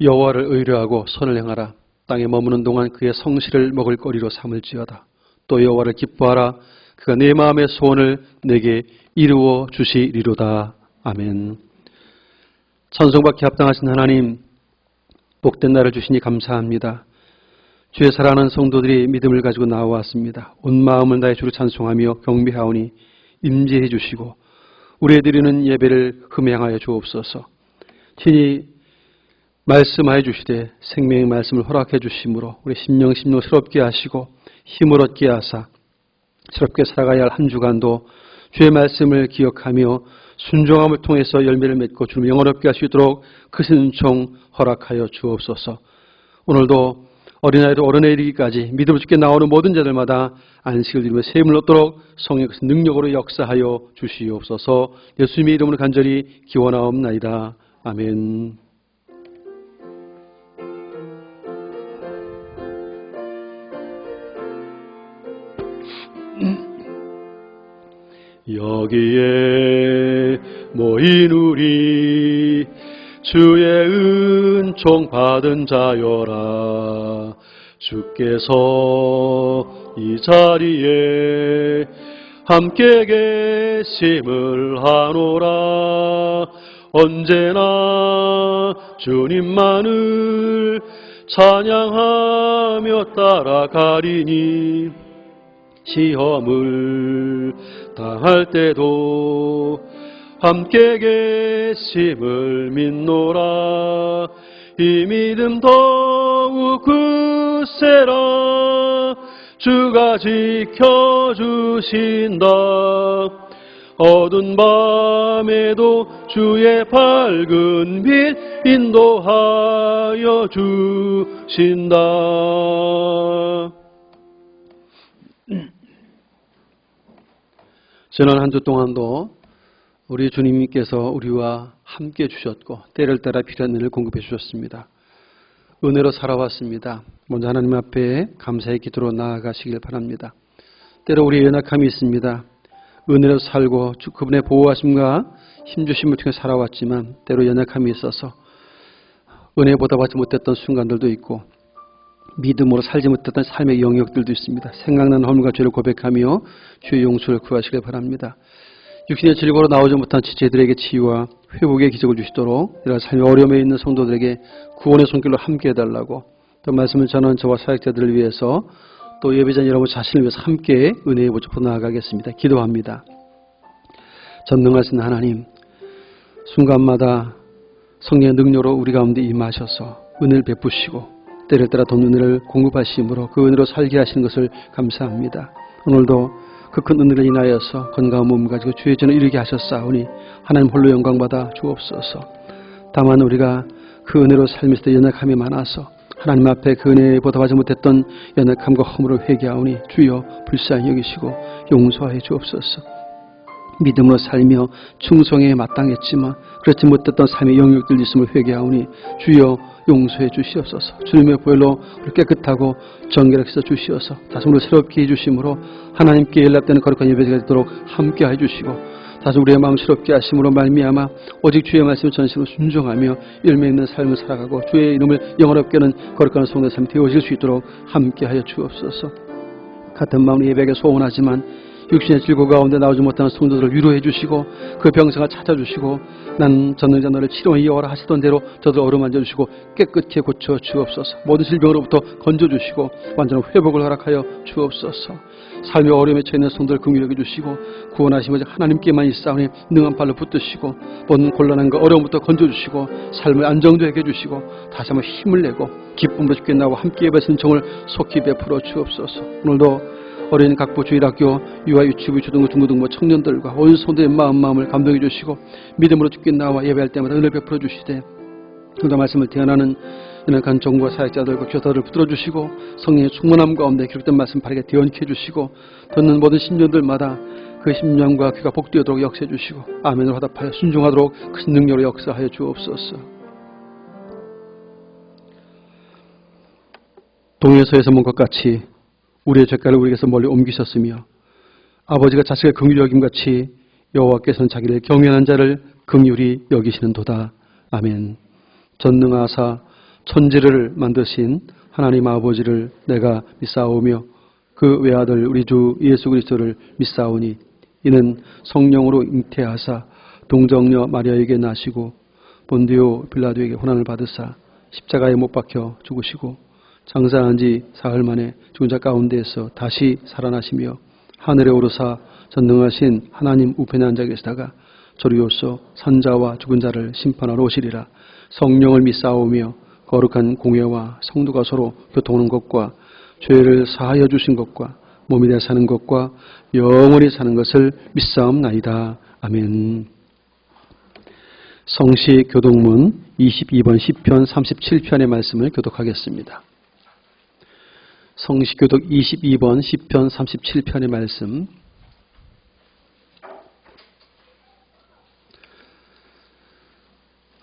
여호와를 의뢰하고 선을 행하라. 땅에 머무는 동안 그의 성실을 먹을거리로 삼을지어다. 또 여호와를 기뻐하라. 그가 내 마음의 소원을 내게 이루어 주시리로다. 아멘. 찬송받기 합당하신 하나님, 복된 날을 주시니 감사합니다. 주의 사랑하는 성도들이 믿음을 가지고 나와왔습니다. 온 마음을 다해 주를 찬송하며 경배하오니 임재해 주시고 우리의 드리는 예배를 흠양하여 주옵소서. 친히 말씀하여 주시되 생명의 말씀을 허락해 주심으로 우리 심령 새롭게 하시고 힘을 얻게 하사 새롭게 살아가야 할 한 주간도 주의 말씀을 기억하며 순종함을 통해서 열매를 맺고 주를 영원롭게 할 수 있도록 크신 은총 허락하여 주옵소서. 오늘도 어린아이도 어른에 이르기까지 믿음으로 주께 나오는 모든 자들마다 안식을 누리며 세임을 얻도록 성령의 능력으로 역사하여 주시옵소서. 예수님의 이름으로 간절히 기원하옵나이다. 아멘. 여기에 모인 우리 주의 은총 받은 자여라. 주께서 이 자리에 함께 계심을 하노라. 언제나 주님만을 찬양하며 따라가리니 시험을 당할 때도 함께 계심을 믿노라. 이 믿음 더욱 굳세라. 주가 지켜주신다. 어두운 밤에도 주의 밝은 빛 인도하여 주신다. 지난 한 주 동안도 우리 주님께서 우리와 함께 주셨고 때를 따라 필요한 은혜를 공급해 주셨습니다. 은혜로 살아왔습니다. 먼저 하나님 앞에 감사의 기도로 나아가시길 바랍니다. 때로 우리의 연약함이 있습니다. 은혜로 살고 그분의 보호하심과 힘주심을 통해 살아왔지만 때로 연약함이 있어서 은혜 보답하지 못했던 순간들도 있고 믿음으로 살지 못했던 삶의 영역들도 있습니다. 생각나는 허물과 죄를 고백하며 주의 용서를 구하시길 바랍니다. 육신의 질고로 나오지 못한 지체들에게 치유와 회복의 기적을 주시도록 이런 삶의 어려움에 있는 성도들에게 구원의 손길로 함께 해달라고 또 말씀을 전하는 저와 사역자들을 위해서 또 예배자인 여러분 자신을 위해서 함께 은혜의 보좌로 나아가겠습니다. 기도합니다. 전능하신 하나님, 순간마다 성령의 능력으로 우리 가운데 임하셔서 은혜를 베푸시고 때를 따라 돈 은혜를 공급하심으로 그 은혜로 살게 하시는 것을 감사합니다. 오늘도 그 큰 은혜를 인하여서 건강한 몸을 가지고 주의 전에 이르게 하셨사오니 하나님 홀로 영광받아 주옵소서. 다만 우리가 그 은혜로 살면서 연약함이 많아서 하나님 앞에 그 은혜에 보답하지 못했던 연약함과 허물을 회개하오니 주여 불쌍히 여기시고 용서하여 주옵소서. 믿음으로 살며 충성에 마땅했지만 그렇지 못했던 삶의 영역들 있음을 회개하오니 주여 용서해 주시옵소서. 주님의 보혈로 깨끗하고 정결하게 해서 주시어서 다시 우리를 새롭게 해주심으로 하나님께 연락되는 거룩한 예배가 되도록 함께 해주시고 다시 우리의 마음 새롭게 하심으로 말미암아 오직 주의 말씀을 전심으로 순종하며 열매 있는 삶을 살아가고 주의 이름을 영원롭게 하는 거룩한 성도의 삶이 되어질 수 있도록 함께 하여 주옵소서. 같은 마음으로 예배하게 소원하지만 육신의 질고 가운데 나오지 못하는 성도들을 위로해 주시고 그 병상을 찾아주시고 난 전능자 너를 치료해 이어라 하시던 대로 저들 어루만져 주시고 깨끗게 고쳐 주옵소서. 모든 질병으로부터 건져 주시고 완전한 회복을 허락하여 주옵소서. 삶의 어려움에 처해있는 성도를 긍휼히 여겨주시고 구원하시면 하나님께만 있사오니 능한 발로 붙드시고 모든 곤란함과 어려움부터 건져주시고 삶을 안정되게 해주시고 다시 한번 힘을 내고 기쁨으로 주께 나와 함께 예배하시는 정을 속히 베풀어 주옵소서. 오늘도 어린 각부 주일학교 유아 유치부 초등부 중고등부 청년들과 온 성도의 마음을 감동해 주시고 믿음으로 주께 나와 예배할 때마다 은혜를 베풀어 주시되 오늘 말씀을 대언하는 연약한 종과 사역자들과 교사들을 붙들어 주시고 성령의 충만함 가운데 기록된 말씀 바르게 대언케 해주시고 듣는 모든 심령들마다 그 심령과 귀가 복되도록 역사해 주시고 아멘으로 화답하여 순종하도록 큰 능력으로 역사하여 주옵소서. 동에서에서 본 것 같이 우리의 죄가를 우리에게서 멀리 옮기셨으며 아버지가 자식의 긍휼히 여김같이 여호와께서는 자기를 경외하는 자를 긍휼히 여기시는도다. 아멘. 전능하사 천지를 만드신 하나님 아버지를 내가 믿사오며 그 외아들 우리 주 예수 그리스도를 믿사오니 이는 성령으로 잉태하사 동정녀 마리아에게 나시고 본디오 빌라도에게 고난을 받으사 십자가에 못 박혀 죽으시고 장사한 지 사흘 만에 죽은 자 가운데에서 다시 살아나시며 하늘에 오르사 전능하신 하나님 우편에 앉아 계시다가 저리로서 산자와 죽은 자를 심판하러 오시리라. 성령을 믿사오며 거룩한 공회와 성도가 서로 교통하는 것과 죄를 사하여 주신 것과 몸이 되어 사는 것과 영원히 사는 것을 믿사옵나이다. 아멘. 성시 교독문 22번 시편 37편의 말씀을 교독하겠습니다. 성시 교독 22번 시편 37편의 말씀.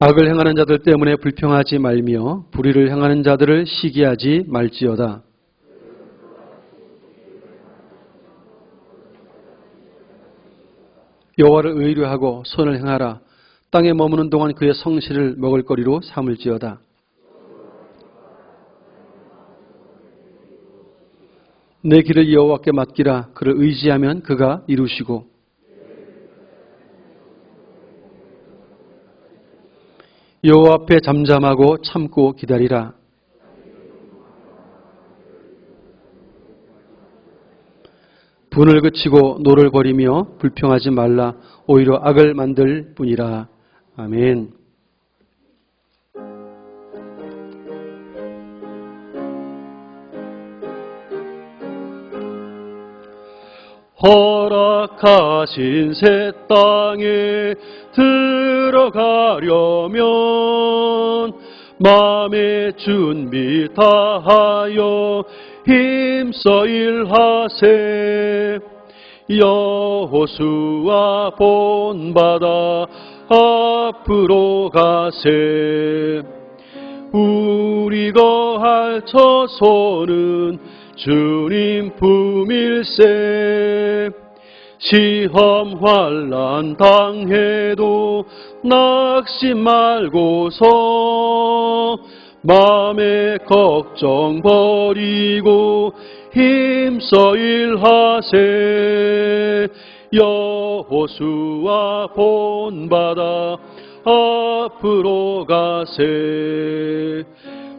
악을 행하는 자들 때문에 불평하지 말며 불의를 행하는 자들을 시기하지 말지어다. 여호와를 의뢰하고 선을 행하라. 땅에 머무는 동안 그의 성실을 먹을거리로 삼을지어다. 내 길을 여호와께 맡기라. 그를 의지하면 그가 이루시고 여호와 앞에 잠잠하고 참고 기다리라. 분을 그치고 노를 버리며 불평하지 말라. 오히려 악을 만들 뿐이라. 아멘. 허락하신 새 땅에 들어가려면 마음의 준비 다하여 힘써 일하세. 여호수아 본받아 앞으로 가세. 우리 거할 처소는 주님 품일세. 시험 환난 당해도 낙심 말고서 마음의 걱정 버리고 힘써 일하세. 여호수아 본받아 앞으로 가세.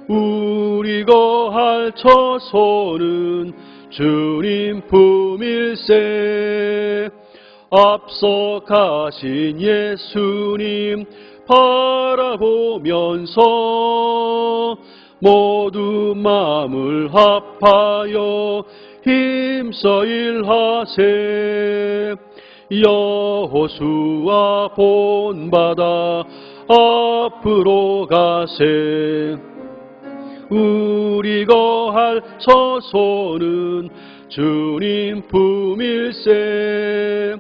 우리 거할 처소는 주님 품일세. 앞서 가신 예수님 바라보면서 모두 마음을 합하여 힘써 일하세. 여호수아 본받아 앞으로 가세. 우리 거할 처소는 주님 품일세.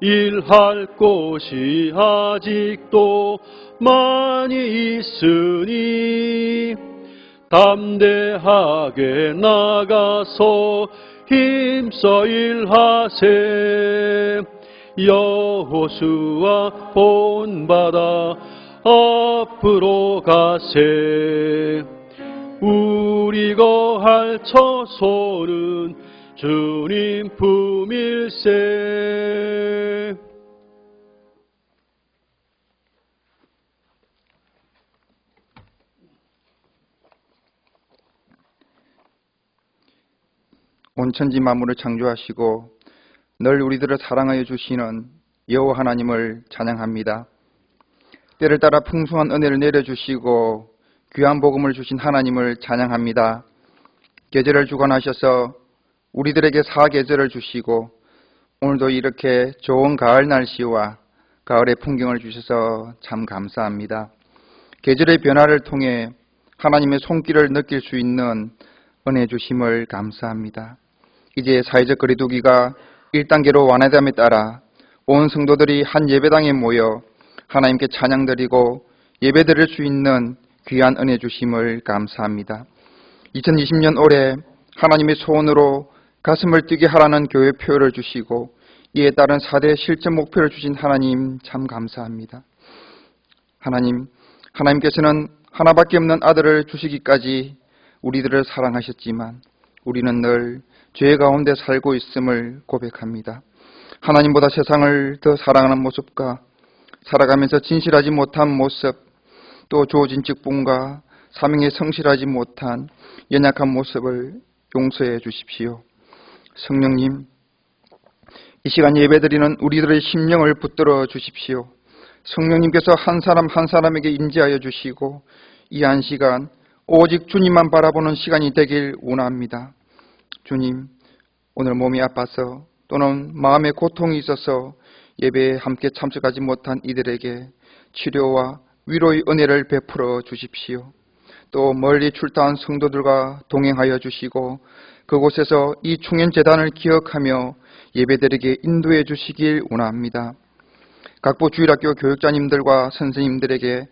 일할 곳이 아직도 많이 있으니 담대하게 나가서 힘써 일하세. 여호수아 본받아 앞으로 가세. 우리 거할 처소는 주님 품일세. 온 천지 만물을 창조하시고 늘 우리들을 사랑하여 주시는 여호와 하나님을 찬양합니다. 때를 따라 풍성한 은혜를 내려주시고 귀한 복음을 주신 하나님을 찬양합니다. 계절을 주관하셔서 우리들에게 사계절을 주시고 오늘도 이렇게 좋은 가을 날씨와 가을의 풍경을 주셔서 참 감사합니다. 계절의 변화를 통해 하나님의 손길을 느낄 수 있는 은혜 주심을 감사합니다. 이제 사회적 거리두기가 1단계로 완화됨에 따라 온 성도들이 한 예배당에 모여 하나님께 찬양드리고 예배드릴 수 있는 귀한 은혜 주심을 감사합니다. 2020년 올해 하나님의 소원으로 가슴을 뛰게 하라는 교회 표를 주시고 이에 따른 4대 실천 목표를 주신 하나님 참 감사합니다. 하나님께서는 하나밖에 없는 아들을 주시기까지 우리들을 사랑하셨지만 우리는 늘 죄 가운데 살고 있음을 고백합니다. 하나님보다 세상을 더 사랑하는 모습과 살아가면서 진실하지 못한 모습, 또 주어진 직분과 사명에 성실하지 못한 연약한 모습을 용서해 주십시오. 성령님, 이 시간 예배드리는 우리들의 심령을 붙들어 주십시오. 성령님께서 한 사람 한 사람에게 임재하여 주시고 이 한 시간 오직 주님만 바라보는 시간이 되길 원합니다. 주님, 오늘 몸이 아파서 또는 마음에 고통이 있어서 예배에 함께 참석하지 못한 이들에게 치료와 위로의 은혜를 베풀어 주십시오. 또 멀리 출타한 성도들과 동행하여 주시고 그곳에서 이 충현재단을 기억하며 예배드리게 인도해 주시길 원합니다. 각부 주일학교 교육자님들과 선생님들에게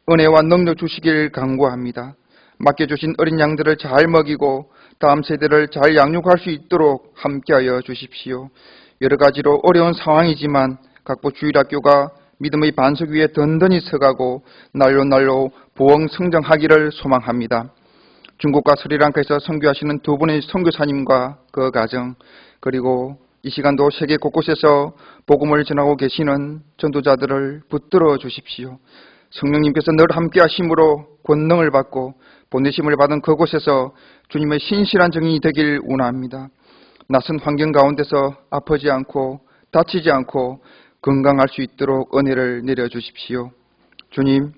은혜와 능력 주시길 간구합니다. 맡겨주신 어린 양들을 잘 먹이고 다음 세대를 잘 양육할 수 있도록 함께하여 주십시오. 여러 가지로 어려운 상황이지만 각부 주일학교가 믿음의 반석 위에 든든히 서가고 날로 부흥 성장하기를 소망합니다. 중국과 스리랑카에서 선교하시는 두 분의 선교사님과 그 가정, 그리고 이 시간도 세계 곳곳에서 복음을 전하고 계시는 전도자들을 붙들어 주십시오. 성령님께서 늘 함께 하심으로 권능을 받고 보내심을 받은 그곳에서 주님의 신실한 증인이 되길 원합니다. 낯선 환경 가운데서 아프지 않고 다치지 않고 건강할 수 있도록 은혜를 내려주십시오. 주님,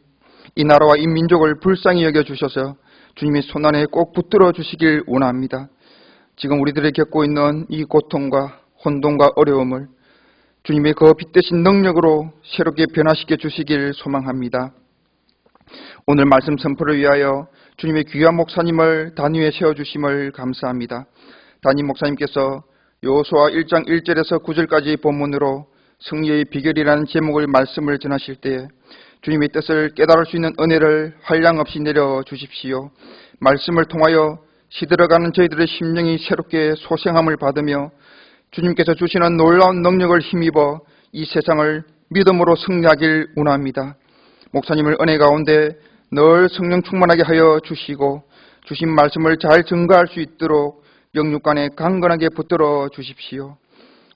이 나라와 이 민족을 불쌍히 여겨주셔서 주님의 손안에 꼭 붙들어 주시길 원합니다. 지금 우리들이 겪고 있는 이 고통과 혼돈과 어려움을 주님의 그 빛대신 능력으로 새롭게 변화시켜 주시길 소망합니다. 오늘 말씀 선포를 위하여 주님의 귀한 목사님을 단위에 세워주심을 감사합니다. 담임 목사님께서 여호수아 1장 1절에서 9절까지 본문으로 승리의 비결이라는 제목의 말씀을 전하실 때 주님의 뜻을 깨달을 수 있는 은혜를 한량 없이 내려주십시오. 말씀을 통하여 시들어가는 저희들의 심령이 새롭게 소생함을 받으며 주님께서 주시는 놀라운 능력을 힘입어 이 세상을 믿음으로 승리하길 원합니다. 목사님을 은혜 가운데 늘 성령 충만하게 하여 주시고 주신 말씀을 잘 증거할 수 있도록 영육간에 강건하게 붙들어 주십시오.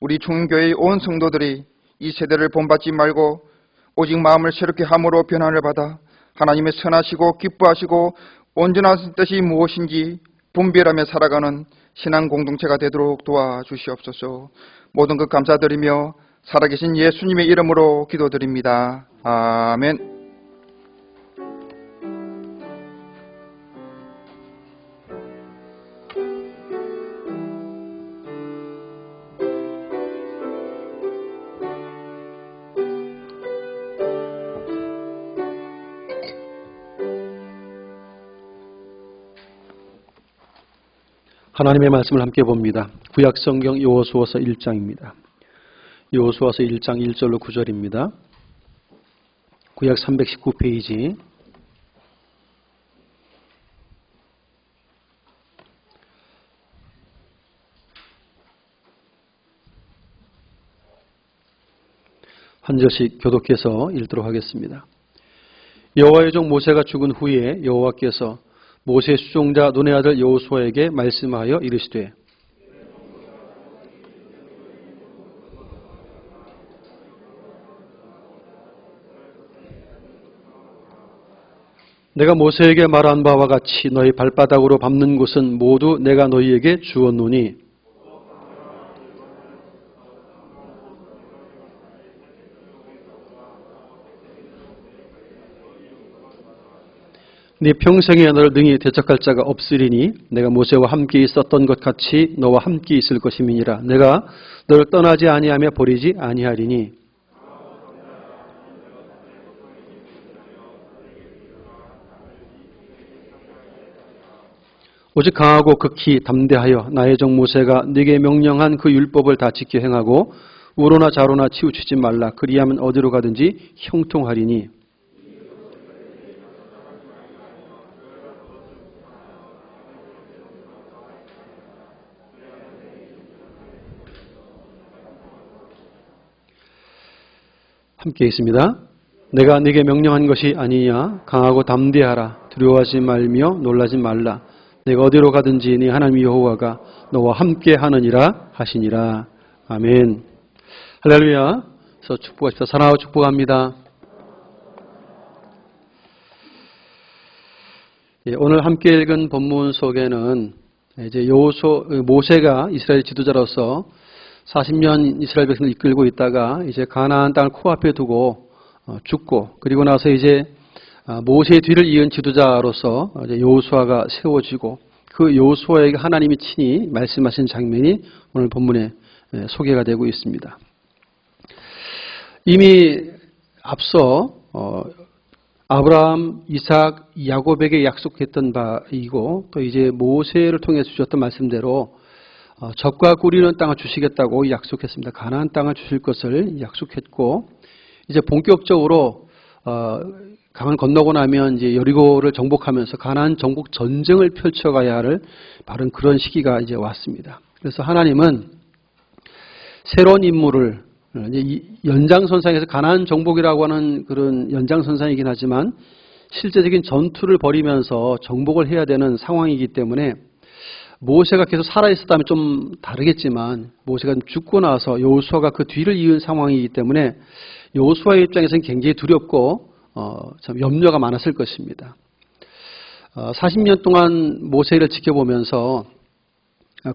우리 중교회의 온 성도들이 이 세대를 본받지 말고 오직 마음을 새롭게 함으로 변화를 받아 하나님의 선하시고 기뻐하시고 온전한 뜻이 무엇인지 분별하며 살아가는 신앙 공동체가 되도록 도와주시옵소서. 모든 것 감사드리며 살아계신 예수님의 이름으로 기도드립니다. 아멘. 하나님의 말씀을 함께 봅니다. 구약성경 여호수아서 1장입니다. 여호수아서 1장 1절로 9절입니다. 구약 319페이지. 한 절씩 교독해서 읽도록 하겠습니다. 여호와의 종 모세가 죽은 후에 여호와께서 모세 수종자 눈의 아들 여호수아에게 말씀하여 이르시되 내가 모세에게 말한 바와 같이 너희 발바닥으로 밟는 곳은 모두 내가 너희에게 주었노니 네 평생에 너를 능히 대적할 자가 없으리니 내가 모세와 함께 있었던 것 같이 너와 함께 있을 것임이니라. 내가 너를 떠나지 아니하며 버리지 아니하리니 오직 강하고 극히 담대하여 나의 종 모세가 네게 명령한 그 율법을 다 지켜 행하고 우로나 좌로나 치우치지 말라. 그리하면 어디로 가든지 형통하리니 함께 있습니다. 내가 네게 명령한 것이 아니냐. 강하고 담대하라. 두려워하지 말며 놀라지 말라. 내가 어디로 가든지 네 하나님 여호와가 너와 함께 하느니라 하시니라. 아멘. 할렐루야. 그래서 축복하십시다. 사랑하고 축복합니다. 오늘 함께 읽은 본문 속에는 이제 모세가 이스라엘 지도자로서 40년 이스라엘 백성을 이끌고 있다가 이제 가나안 땅을 코앞에 두고 죽고, 그리고 나서 이제 모세의 뒤를 이은 지도자로서 여호수아가 세워지고, 그 여호수아에게 하나님이 친히 말씀하신 장면이 오늘 본문에 소개가 되고 있습니다. 이미 앞서 아브라함, 이삭, 야곱에게 약속했던 바이고, 또 이제 모세를 통해서 주셨던 말씀대로 적과 꿀이는 땅을 주시겠다고 약속했습니다. 가나안 땅을 주실 것을 약속했고, 이제 본격적으로 강을 건너고 나면 이제 여리고를 정복하면서 가나안 정복 전쟁을 펼쳐가야 할 바른 그런 시기가 이제 왔습니다. 그래서 하나님은 새로운 임무를 연장선상에서 가나안 정복이라고 하는 그런 연장선상이긴 하지만 실제적인 전투를 벌이면서 정복을 해야 되는 상황이기 때문에 모세가 계속 살아있었다면 좀 다르겠지만 모세가 죽고 나서 여호수아가 그 뒤를 이은 상황이기 때문에 여호수아의 입장에서는 굉장히 두렵고 참 염려가 많았을 것입니다. 40년 동안 모세를 지켜보면서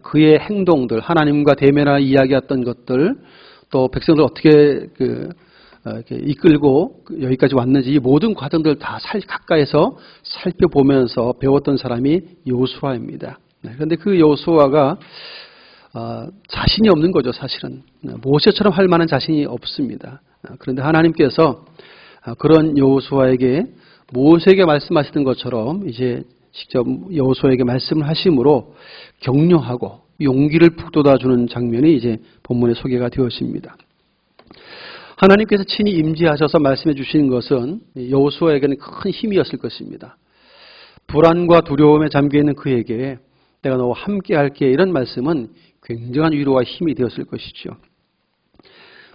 그의 행동들, 하나님과 대면하여 이야기했던 것들, 또 백성들 어떻게 이렇게 이끌고 여기까지 왔는지 이 모든 과정들 다 가까이서 살펴보면서 배웠던 사람이 여호수아입니다. 그런데 그 여호수아가 자신이 없는 거죠, 사실은. 모세처럼 할 만한 자신이 없습니다. 그런데 하나님께서 그런 여호수아에게 모세에게 말씀하시던 것처럼 이제 직접 여호수아에게 말씀을 하심으로 격려하고 용기를 북돋아주는 장면이 이제 본문에 소개가 되었습니다. 하나님께서 친히 임재하셔서 말씀해 주신 것은 여호수아에게는 큰 힘이었을 것입니다. 불안과 두려움에 잠겨있는 그에게 내가 너와 함께 할게, 이런 말씀은 굉장한 위로와 힘이 되었을 것이죠.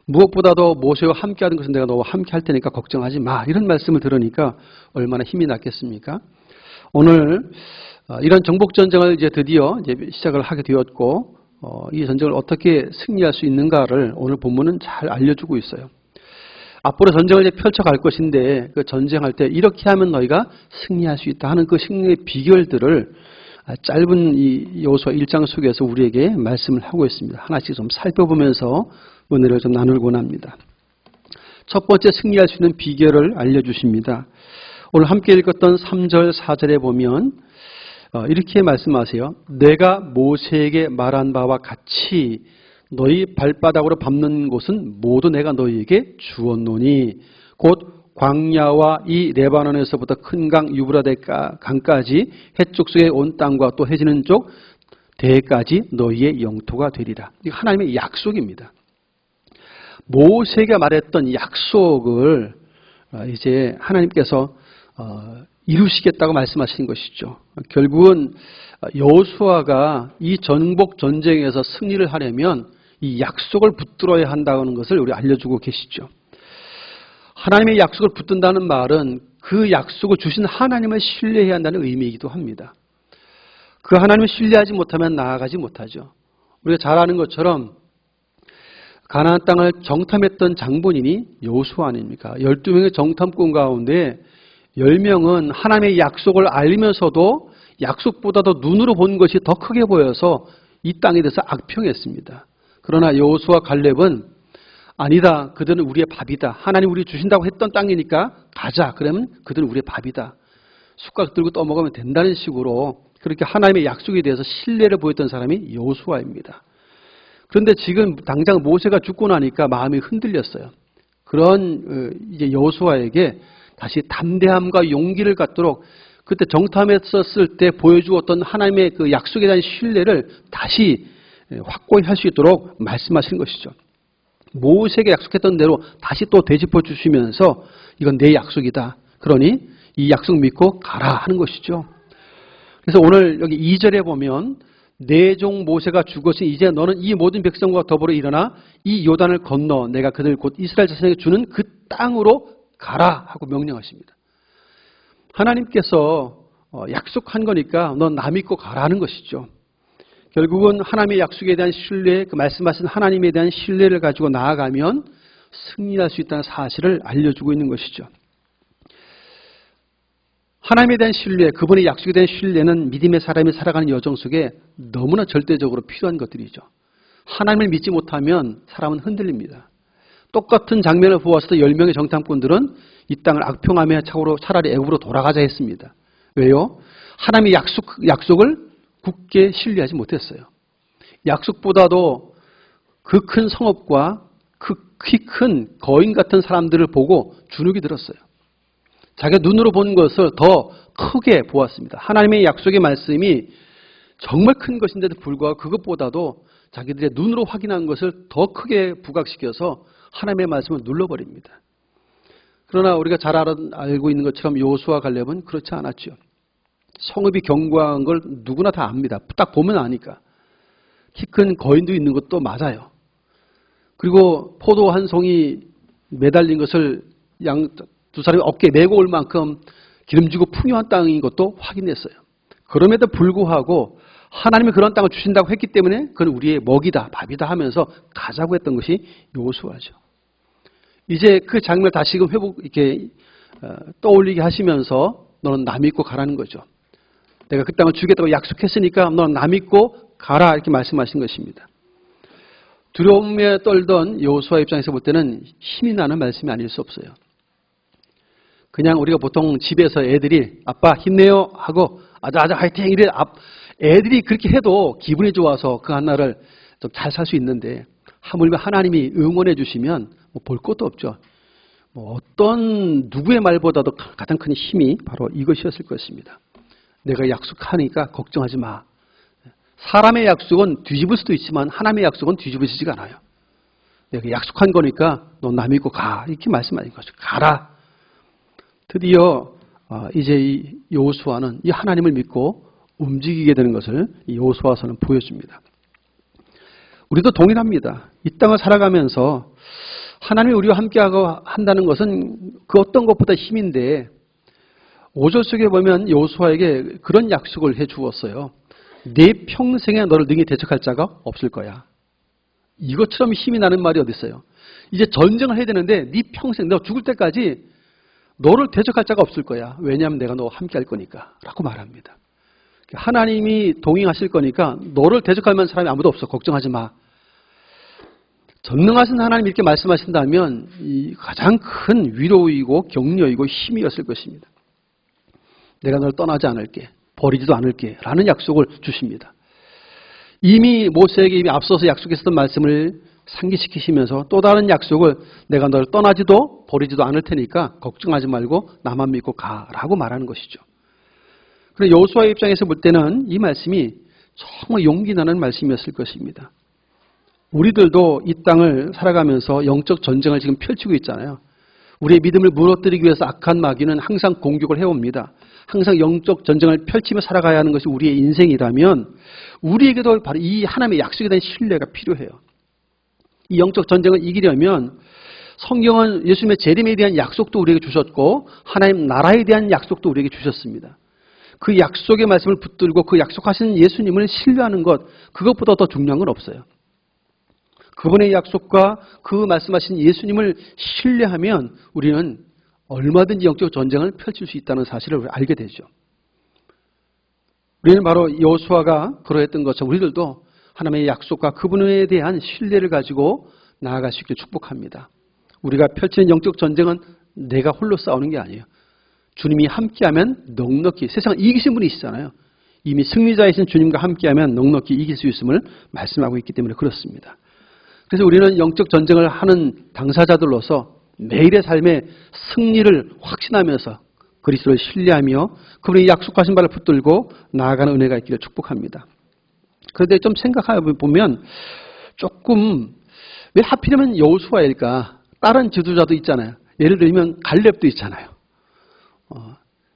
무엇보다도 모세와 함께 하는 것은 내가 너와 함께 할 테니까 걱정하지 마, 이런 말씀을 들으니까 얼마나 힘이 났겠습니까? 오늘 이런 정복전쟁을 이제 드디어 이제 시작을 하게 되었고, 이 전쟁을 어떻게 승리할 수 있는가를 오늘 본문은 잘 알려주고 있어요. 앞으로 전쟁을 이제 펼쳐갈 것인데 그 전쟁할 때 이렇게 하면 너희가 승리할 수 있다 하는 그 승리의 비결들을 짧은 이 여호수아 1장 속에서 우리에게 말씀을 하고 있습니다. 하나씩 좀 살펴보면서 은혜를 좀 나누곤 합니다. 첫 번째 승리할 수 있는 비결을 알려주십니다. 오늘 함께 읽었던 3절 4절에 보면 이렇게 말씀하세요. 내가 모세에게 말한 바와 같이 너희 발바닥으로 밟는 곳은 모두 내가 너희에게 주었노니 곧 광야와 이 레바논에서부터 큰 강 유브라데 강까지 해쪽 속에 온 땅과 또 해지는 쪽 대까지 너희의 영토가 되리라. 이게 하나님의 약속입니다. 모세가 말했던 약속을 이제 하나님께서 이루시겠다고 말씀하신 것이죠. 결국은 여호수아가 이 전복 전쟁에서 승리를 하려면 이 약속을 붙들어야 한다는 것을 우리 알려주고 계시죠. 하나님의 약속을 붙든다는 말은 그 약속을 주신 하나님을 신뢰해야 한다는 의미이기도 합니다. 그 하나님을 신뢰하지 못하면 나아가지 못하죠. 우리가 잘 아는 것처럼 가나안 땅을 정탐했던 장본인이 여호수아 아닙니까? 12명의 정탐꾼 가운데 10명은 하나님의 약속을 알면서도 약속보다도 눈으로 본 것이 더 크게 보여서 이 땅에 대해서 악평했습니다. 그러나 여호수아 갈렙은 아니다, 그들은 우리의 밥이다. 하나님 우리 주신다고 했던 땅이니까 가자. 그러면 그들은 우리의 밥이다. 숟가락 들고 떠먹으면 된다는 식으로 그렇게 하나님의 약속에 대해서 신뢰를 보였던 사람이 여호수아입니다. 그런데 지금 당장 모세가 죽고 나니까 마음이 흔들렸어요. 그런 이제 여호수아에게 다시 담대함과 용기를 갖도록 그때 정탐했었을 때 보여주었던 하나님의 그 약속에 대한 신뢰를 다시 확고히 할 수 있도록 말씀하시는 것이죠. 모세에게 약속했던 대로 다시 또 되짚어 주시면서 이건 내 약속이다. 그러니 이 약속 믿고 가라 하는 것이죠. 그래서 오늘 여기 2절에 보면 내 종 모세가 죽었으니 이제 너는 이 모든 백성과 더불어 일어나 이 요단을 건너 내가 그들 곧 이스라엘 자손에게 주는 그 땅으로 가라 하고 명령하십니다. 하나님께서 약속한 거니까 넌 나 믿고 가라는 것이죠. 결국은 하나님의 약속에 대한 신뢰, 그 말씀하신 하나님에 대한 신뢰를 가지고 나아가면 승리할 수 있다는 사실을 알려주고 있는 것이죠. 하나님에 대한 신뢰, 그분의 약속에 대한 신뢰는 믿음의 사람이 살아가는 여정 속에 너무나 절대적으로 필요한 것들이죠. 하나님을 믿지 못하면 사람은 흔들립니다. 똑같은 장면을 보았을 때 10명의 정탐꾼들은 이 땅을 악평하며 차라리 애굽으로 돌아가자 했습니다. 왜요? 하나님의 약속을 굳게 신뢰하지 못했어요. 약속보다도 그 큰 성읍과 그 키 큰 거인 같은 사람들을 보고 주눅이 들었어요. 자기가 눈으로 본 것을 더 크게 보았습니다. 하나님의 약속의 말씀이 정말 큰 것인데도 불구하고 그것보다도 자기들의 눈으로 확인한 것을 더 크게 부각시켜서 하나님의 말씀을 눌러버립니다. 그러나 우리가 잘 알고 있는 것처럼 여호수아 갈렙은 그렇지 않았죠. 성읍이 견고한 걸 누구나 다 압니다. 딱 보면 아니까. 키 큰 거인도 있는 것도 맞아요. 그리고 포도 한 송이 매달린 것을 두 사람이 어깨에 메고 올 만큼 기름지고 풍요한 땅인 것도 확인했어요. 그럼에도 불구하고 하나님이 그런 땅을 주신다고 했기 때문에 그건 우리의 먹이다, 밥이다 하면서 가자고 했던 것이 여호수아죠. 이제 그 장면을 다시금 떠올리게 하시면서 너는 나 믿고 가라는 거죠. 내가 그 땅을 주겠다고 약속했으니까 너는 나 믿고 가라 이렇게 말씀하신 것입니다. 두려움에 떨던 여호수아 입장에서 볼 때는 힘이 나는 말씀이 아닐 수 없어요. 그냥 우리가 보통 집에서 애들이 아빠 힘내요 하고 아자 화이팅 이래 애들이 그렇게 해도 기분이 좋아서 그 한날을 좀 잘 살 수 있는데 하물며 하나님이 응원해 주시면 볼 것도 없죠. 어떤 누구의 말보다도 가장 큰 힘이 바로 이것이었을 것입니다. 내가 약속하니까 걱정하지 마. 사람의 약속은 뒤집을 수도 있지만 하나님의 약속은 뒤집어지지가 않아요. 내가 약속한 거니까 넌 나 믿고 가 이렇게 말씀하신 거죠. 가라. 드디어 이제 이 여호수아는 이 하나님을 믿고 움직이게 되는 것을 이 여호수아서는 보여줍니다. 우리도 동일합니다. 이 땅을 살아가면서 하나님이 우리와 함께하고 한다는 것은 그 어떤 것보다 힘인데 5절 속에 보면 여호수아에게 그런 약속을 해 주었어요. 내 평생에 너를 능히 대적할 자가 없을 거야. 이것처럼 힘이 나는 말이 어디 있어요. 이제 전쟁을 해야 되는데 네 평생 너 죽을 때까지 너를 대적할 자가 없을 거야. 왜냐하면 내가 너와 함께 할 거니까 라고 말합니다. 하나님이 동행하실 거니까 너를 대적할 만한 사람이 아무도 없어. 걱정하지 마. 전능하신 하나님이 이렇게 말씀하신다면 이 가장 큰 위로이고 격려이고 힘이었을 것입니다. 내가 널 떠나지 않을게. 버리지도 않을게. 라는 약속을 주십니다. 이미 모세에게 이미 앞서서 약속했었던 말씀을 상기시키시면서 또 다른 약속을 내가 널 떠나지도 버리지도 않을 테니까 걱정하지 말고 나만 믿고 가라고 말하는 것이죠. 그런데 여호수아의 입장에서 볼 때는 이 말씀이 정말 용기 나는 말씀이었을 것입니다. 우리들도 이 땅을 살아가면서 영적 전쟁을 지금 펼치고 있잖아요. 우리의 믿음을 무너뜨리기 위해서 악한 마귀는 항상 공격을 해옵니다. 항상 영적 전쟁을 펼치며 살아가야 하는 것이 우리의 인생이라면 우리에게도 바로 이 하나님의 약속에 대한 신뢰가 필요해요. 이 영적 전쟁을 이기려면 성경은 예수님의 재림에 대한 약속도 우리에게 주셨고 하나님 나라에 대한 약속도 우리에게 주셨습니다. 그 약속의 말씀을 붙들고 그 약속하신 예수님을 신뢰하는 것, 그것보다 더 중요한 건 없어요. 그분의 약속과 그 말씀하신 예수님을 신뢰하면 우리는 얼마든지 영적 전쟁을 펼칠 수 있다는 사실을 알게 되죠. 우리는 바로 여호수아가 그러했던 것처럼 우리들도 하나님의 약속과 그분에 대한 신뢰를 가지고 나아갈 수 있게 축복합니다. 우리가 펼치는 영적 전쟁은 내가 홀로 싸우는 게 아니에요. 주님이 함께하면 넉넉히, 세상을 이기신 분이시잖아요. 이미 승리자이신 주님과 함께하면 넉넉히 이길 수 있음을 말씀하고 있기 때문에 그렇습니다. 그래서 우리는 영적 전쟁을 하는 당사자들로서 매일의 삶에 승리를 확신하면서 그리스도를 신뢰하며 그분이 약속하신 바를 붙들고 나아가는 은혜가 있기를 축복합니다. 그런데 좀 생각해 보면 조금 왜 하필이면 여호수아일까? 다른 지도자도 있잖아요. 예를 들면 갈렙도 있잖아요.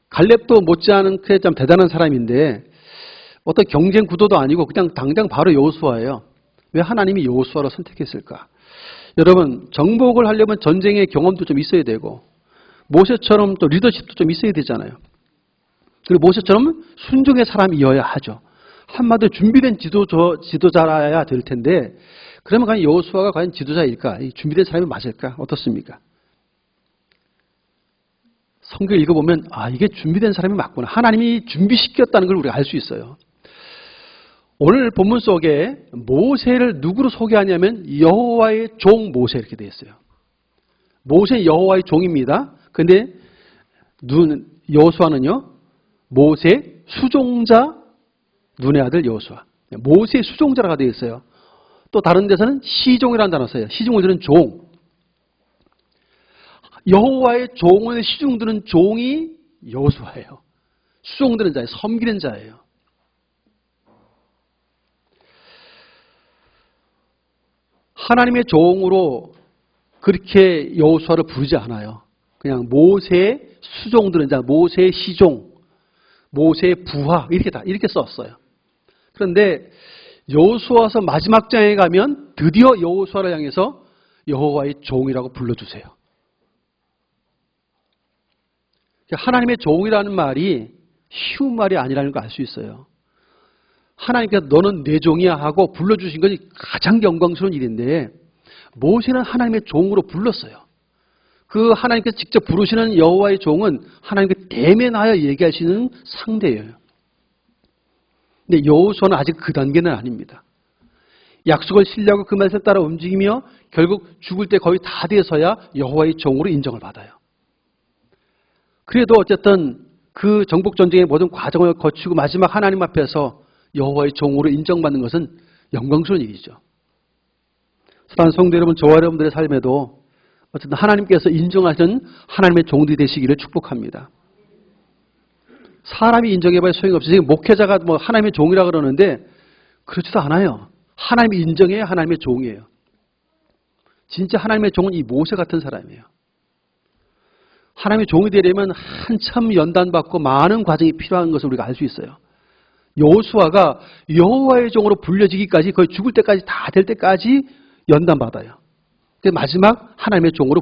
갈렙도 못지않게 참 대단한 사람인데 어떤 경쟁 구도도 아니고 그냥 당장 바로 여호수아예요. 왜 하나님이 여호수아를 선택했을까? 여러분 정복을 하려면 전쟁의 경험도 좀 있어야 되고 모세처럼 또 리더십도 좀 있어야 되잖아요. 그리고 모세처럼 순종의 사람이어야 하죠. 한마디로 준비된 지도자라야 될 텐데, 그러면 과연 여호수아가 과연 지도자일까? 준비된 사람이 맞을까? 어떻습니까? 성경 읽어보면 이게 준비된 사람이 맞구나. 하나님이 준비시켰다는 걸 우리가 알 수 있어요. 오늘 본문 속에 모세를 누구로 소개하냐면 여호와의 종 모세 이렇게 되어 있어요. 모세는 여호와의 종입니다. 그런데 여호수아는요, 모세 수종자 눈의 아들 여호수아. 모세의 수종자라고 되어 있어요. 또 다른 데서는 시종이라는 단어 써요. 시종을 드는 종. 여호와의 종을 시중드는 종이 여호수아예요. 수종드는 자예요. 섬기는 자예요. 하나님의 종으로 그렇게 여호수아를 부르지 않아요. 그냥 모세의 수종드는 자, 모세의 시종, 모세의 부하 이렇게 썼어요. 그런데 여호수아서 마지막 장에 가면 드디어 여호수아를 향해서 여호와의 종이라고 불러주세요. 하나님의 종이라는 말이 쉬운 말이 아니라는 걸 알 수 있어요. 하나님께서 너는 내 종이야 하고 불러주신 것이 가장 영광스러운 일인데 모세는 하나님의 종으로 불렀어요. 그 하나님께서 직접 부르시는 여호와의 종은 하나님께 대면하여 얘기하시는 상대예요. 근데 여호수아는 아직 그 단계는 아닙니다. 약속을 신뢰하고 그 말씀에 따라 움직이며 결국 죽을 때 거의 다 돼서야 여호와의 종으로 인정을 받아요. 그래도 어쨌든 그 정복 전쟁의 모든 과정을 거치고 마지막 하나님 앞에서 여호와의 종으로 인정받는 것은 영광스러운 일이죠. 사랑하는 성도 여러분, 저와 여러분들의 삶에도 어쨌든 하나님께서 인정하시는 하나님의 종들이 되시기를 축복합니다. 사람이 인정해봐야 소용없어요. 지금 목회자가 하나님의 종이라 그러는데 그렇지도 않아요. 하나님이 인정해야 하나님의 종이에요. 진짜 하나님의 종은 이 모세 같은 사람이에요. 하나님의 종이 되려면 한참 연단받고 많은 과정이 필요한 것을 우리가 알 수 있어요. 여호수아가 여호와의 종으로 불려지기까지 거의 죽을 때까지 다 될 때까지 연단받아요. 마지막 하나님의 종으로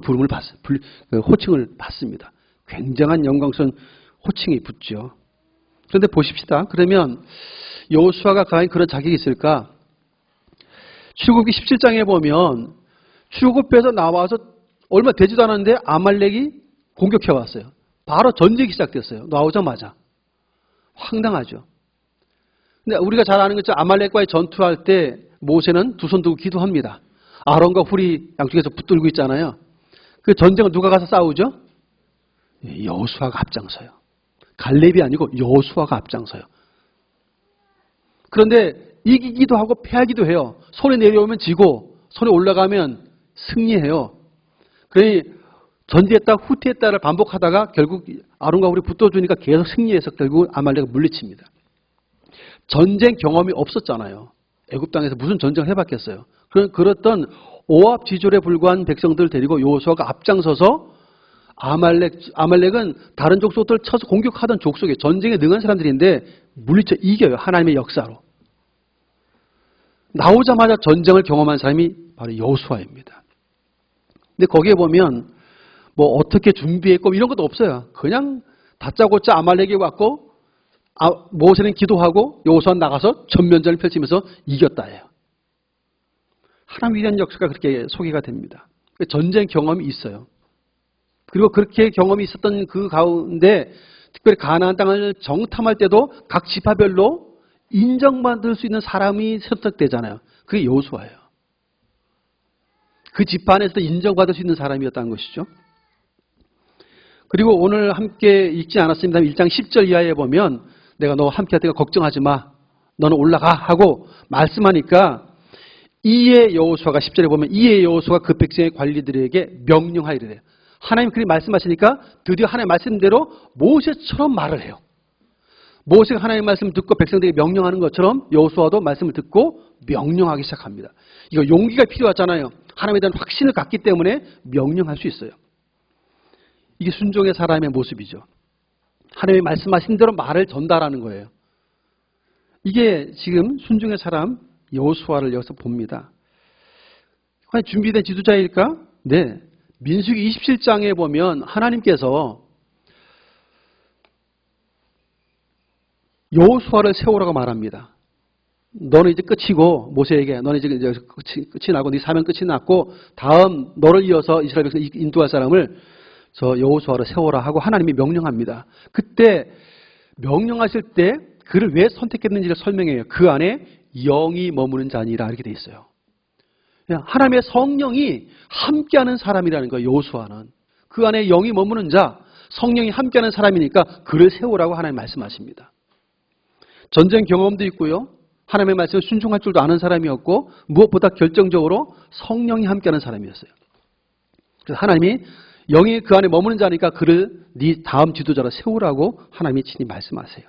호칭을 받습니다. 굉장한 영광스러운 호칭이 붙죠. 그런데 보십시다. 그러면 여호수아가 과연 그런 자격이 있을까? 출애굽기 17장에 보면 출애굽해서 나와서 얼마 되지도 않았는데 아말렉이 공격해 왔어요. 바로 전쟁이 시작됐어요. 나오자마자. 황당하죠. 근데 우리가 잘 아는 것처럼 아말렉과의 전투할 때 모세는 두 손 들고 기도합니다. 아론과 훌이 양쪽에서 붙들고 있잖아요. 그 전쟁을 누가 가서 싸우죠? 여호수아가 앞장서요. 갈렙이 아니고 여호수아가 앞장서요. 그런데 이기기도 하고 패하기도 해요. 손에 내려오면 지고 손에 올라가면 승리해요. 그러니 전지했다 후퇴했다를 반복하다가 결국 아론과 훌이 붙어주니까 계속 승리해서 결국 아말렉을 물리칩니다. 전쟁 경험이 없었잖아요. 애굽 땅에서 무슨 전쟁을 해봤겠어요. 그렇던 오합지졸에 불과한 백성들을 데리고 여호수아가 앞장서서 아말렉은 다른 족속들을 쳐서 공격하던 족속에 전쟁에 능한 사람들인데 물리쳐 이겨요. 하나님의 역사로. 나오자마자 전쟁을 경험한 사람이 바로 여호수아입니다. 근데 거기에 보면 어떻게 준비했고 이런 것도 없어요. 그냥 다짜고짜 아말렉이 왔고 모세는 기도하고 여호수아는 나가서 전면전을 펼치면서 이겼다예요. 하나님에 대한 역사가 그렇게 소개가 됩니다. 전쟁 경험이 있어요. 그리고 그렇게 경험이 있었던 그 가운데 특별히 가나안 땅을 정탐할 때도 각 지파별로 인정받을 수 있는 사람이 선택되잖아요. 그게 여호수아예요. 그 지파 안에서도 인정받을 수 있는 사람이었다는 것이죠. 그리고 오늘 함께 읽지 않았습니다. 1장 10절 이하에 보면 내가 너와 함께 할 테니까 걱정하지 마. 너는 올라가 하고 말씀하니까 이에 여호수아가 10절에 보면 이에 여호수아가 그 백성의 관리들에게 명령하이르래요. 하나님 그렇게 말씀하시니까 드디어 하나님의 말씀대로 모세처럼 말을 해요. 모세가 하나님의 말씀을 듣고 백성들에게 명령하는 것처럼 여호수아도 말씀을 듣고 명령하기 시작합니다. 이거 용기가 필요하잖아요. 하나님에 대한 확신을 갖기 때문에 명령할 수 있어요. 이게 순종의 사람의 모습이죠. 하나님이 말씀하신 대로 말을 전달하는 거예요. 이게 지금 순종의 사람 여호수아를 여기서 봅니다. 과연 준비된 지도자일까? 네. 민수기 27장에 보면 하나님께서 여호수아를 세우라고 말합니다. 너는 이제 끝이고, 모세에게 너는 이제 끝이 나고 네 사명 끝이 났고 다음 너를 이어서 이스라엘 백성 인도할 사람을 저 여호수아를 세워라 하고 하나님이 명령합니다. 그때 명령하실 때 그를 왜 선택했는지를 설명해요. 그 안에 영이 머무는 자니라 이렇게 돼 있어요. 하나님의 성령이 함께하는 사람이라는 거예요. 여호수아는 그 안에 영이 머무는 자, 성령이 함께하는 사람이니까 그를 세우라고 하나님 말씀하십니다. 전쟁 경험도 있고요. 하나님의 말씀에 순종할 줄도 아는 사람이었고 무엇보다 결정적으로 성령이 함께하는 사람이었어요. 그래서 하나님이 영이 그 안에 머무는 자니까 그를 네 다음 지도자로 세우라고 하나님이 친히 말씀하세요.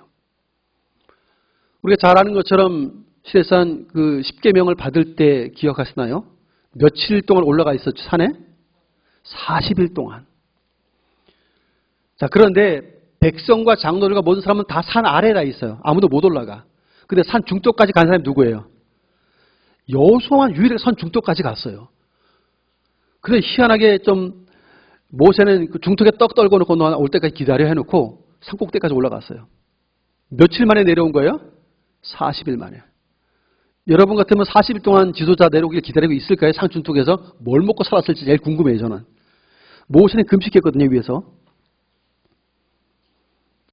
우리가 잘 아는 것처럼 시내산 그 10계명을 받을 때 기억하시나요? 며칠 동안 올라가 있었죠, 산에? 40일 동안. 자, 그런데 백성과 장로들과 모든 사람은 다 산 아래에 있어요. 아무도 못 올라가. 근데 산 중턱까지 간 사람이 누구예요? 여호수아만 유일하게 산 중턱까지 갔어요. 근데 희한하게 좀 모세는 그 중턱에 떡 떨고 놓고 너 올 때까지 기다려 해놓고 산 꼭대기까지 올라갔어요. 며칠 만에 내려온 거예요? 40일 만에. 여러분 같으면 40일 동안 지도자 내려오길 기다리고 있을까요? 산 중턱에서 뭘 먹고 살았을지 제일 궁금해요, 저는. 모세는 금식했거든요, 위에서.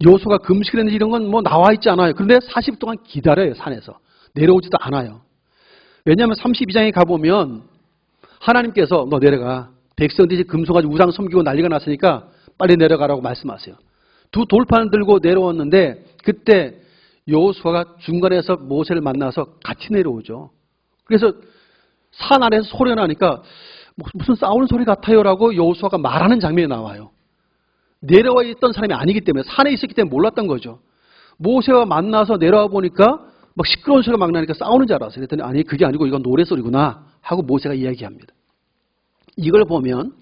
여호수아가 금식을 했는지 이런 건 뭐 나와 있지 않아요. 그런데 40일 동안 기다려요, 산에서. 내려오지도 않아요. 왜냐하면 32장에 가보면 하나님께서 너 내려가. 백성들이 금송아지 우상 섬기고 난리가 났으니까 빨리 내려가라고 말씀하세요. 두 돌판을 들고 내려왔는데 그때 여호수아가 중간에서 모세를 만나서 같이 내려오죠. 그래서 산 아래에서 소리가 나니까 무슨 싸우는 소리 같아요라고 여호수아가 말하는 장면이 나와요. 내려와 있던 사람이 아니기 때문에 산에 있었기 때문에 몰랐던 거죠. 모세와 만나서 내려와 보니까 막 시끄러운 소리가 막 나니까 싸우는 줄 알았어요. 그랬더니 아니 그게 아니고 이건 노래소리구나 하고 모세가 이야기합니다. 이걸 보면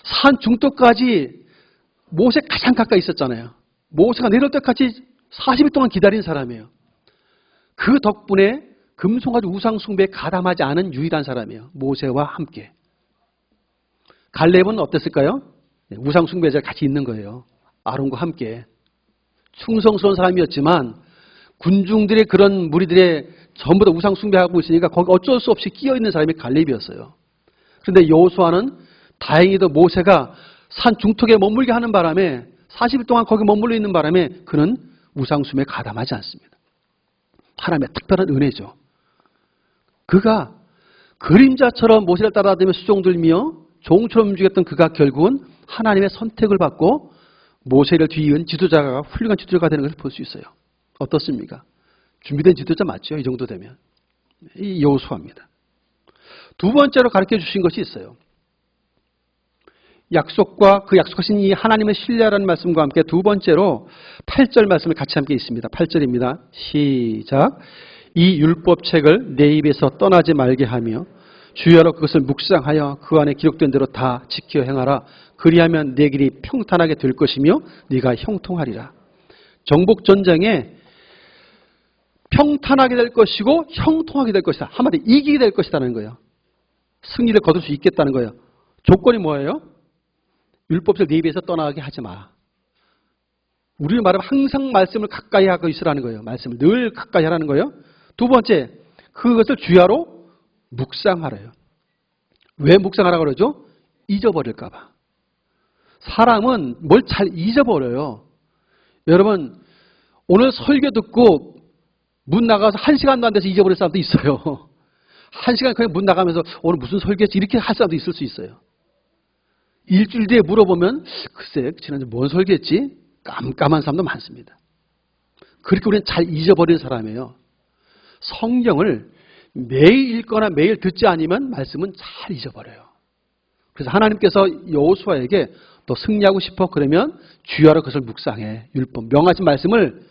산 중턱까지 모세 가장 가까이 있었잖아요. 모세가 내려올 때까지 40일 동안 기다린 사람이에요. 그 덕분에 금송아지 우상 숭배에 가담하지 않은 유일한 사람이에요. 모세와 함께. 갈렙은 어땠을까요? 우상 숭배자가 같이 있는 거예요. 아론과 함께. 충성스러운 사람이었지만 군중들의 그런 무리들의 전부 다 우상 숭배하고 있으니까 거기 어쩔 수 없이 끼어 있는 사람이 갈렙이었어요. 그런데 여호수아는 다행히도 모세가 산 중턱에 머물게 하는 바람에 40일 동안 거기 머물러 있는 바람에 그는 우상 숭배에 가담하지 않습니다. 하나님의 특별한 은혜죠. 그가 그림자처럼 모세를 따라다니며 수종들며 종처럼 움직였던 그가 결국은 하나님의 선택을 받고 모세를 뒤이은 지도자가 훌륭한 지도자가 되는 것을 볼 수 있어요. 어떻습니까? 준비된 지도자 맞죠? 이 정도 되면. 이 여호수아입니다. 두 번째로 가르쳐 주신 것이 있어요. 약속과 그 약속하신 이 하나님의 신뢰라는 말씀과 함께 두 번째로 8절 말씀을 같이 함께 있습니다. 8절입니다. 시작. 이 율법책을 내 입에서 떠나지 말게 하며 주야로 그것을 묵상하여 그 안에 기록된 대로 다 지켜 행하라. 그리하면 내 길이 평탄하게 될 것이며 네가 형통하리라. 정복전쟁에 평탄하게 될 것이고 형통하게 될 것이다. 한마디 이기게 될 것이라는 거예요. 승리를 거둘 수 있겠다는 거예요. 조건이 뭐예요? 율법을 내 입에서 떠나게 하지 마. 우리를 말하면 항상 말씀을 가까이 하고 있으라는 거예요. 말씀을 늘 가까이 하라는 거예요. 두 번째, 그것을 주야로 묵상하래요. 왜 묵상하라고 그러죠? 잊어버릴까 봐. 사람은 뭘 잘 잊어버려요. 여러분, 오늘 설교 듣고 문 나가서 1시간도 안 돼서 잊어버릴 사람도 있어요. 1시간 그냥 문 나가면서 오늘 무슨 설교했지 이렇게 할 사람도 있을 수 있어요. 일주일 뒤에 물어보면 글쎄 지난주 뭔 설교했지? 깜깜한 사람도 많습니다. 그렇게 우리는 잘 잊어버리는 사람이에요. 성경을 매일 읽거나 매일 듣지 않으면 말씀은 잘 잊어버려요. 그래서 하나님께서 여호수아에게 너 승리하고 싶어? 그러면 주야로 그것을 묵상해. 율법, 명하신 말씀을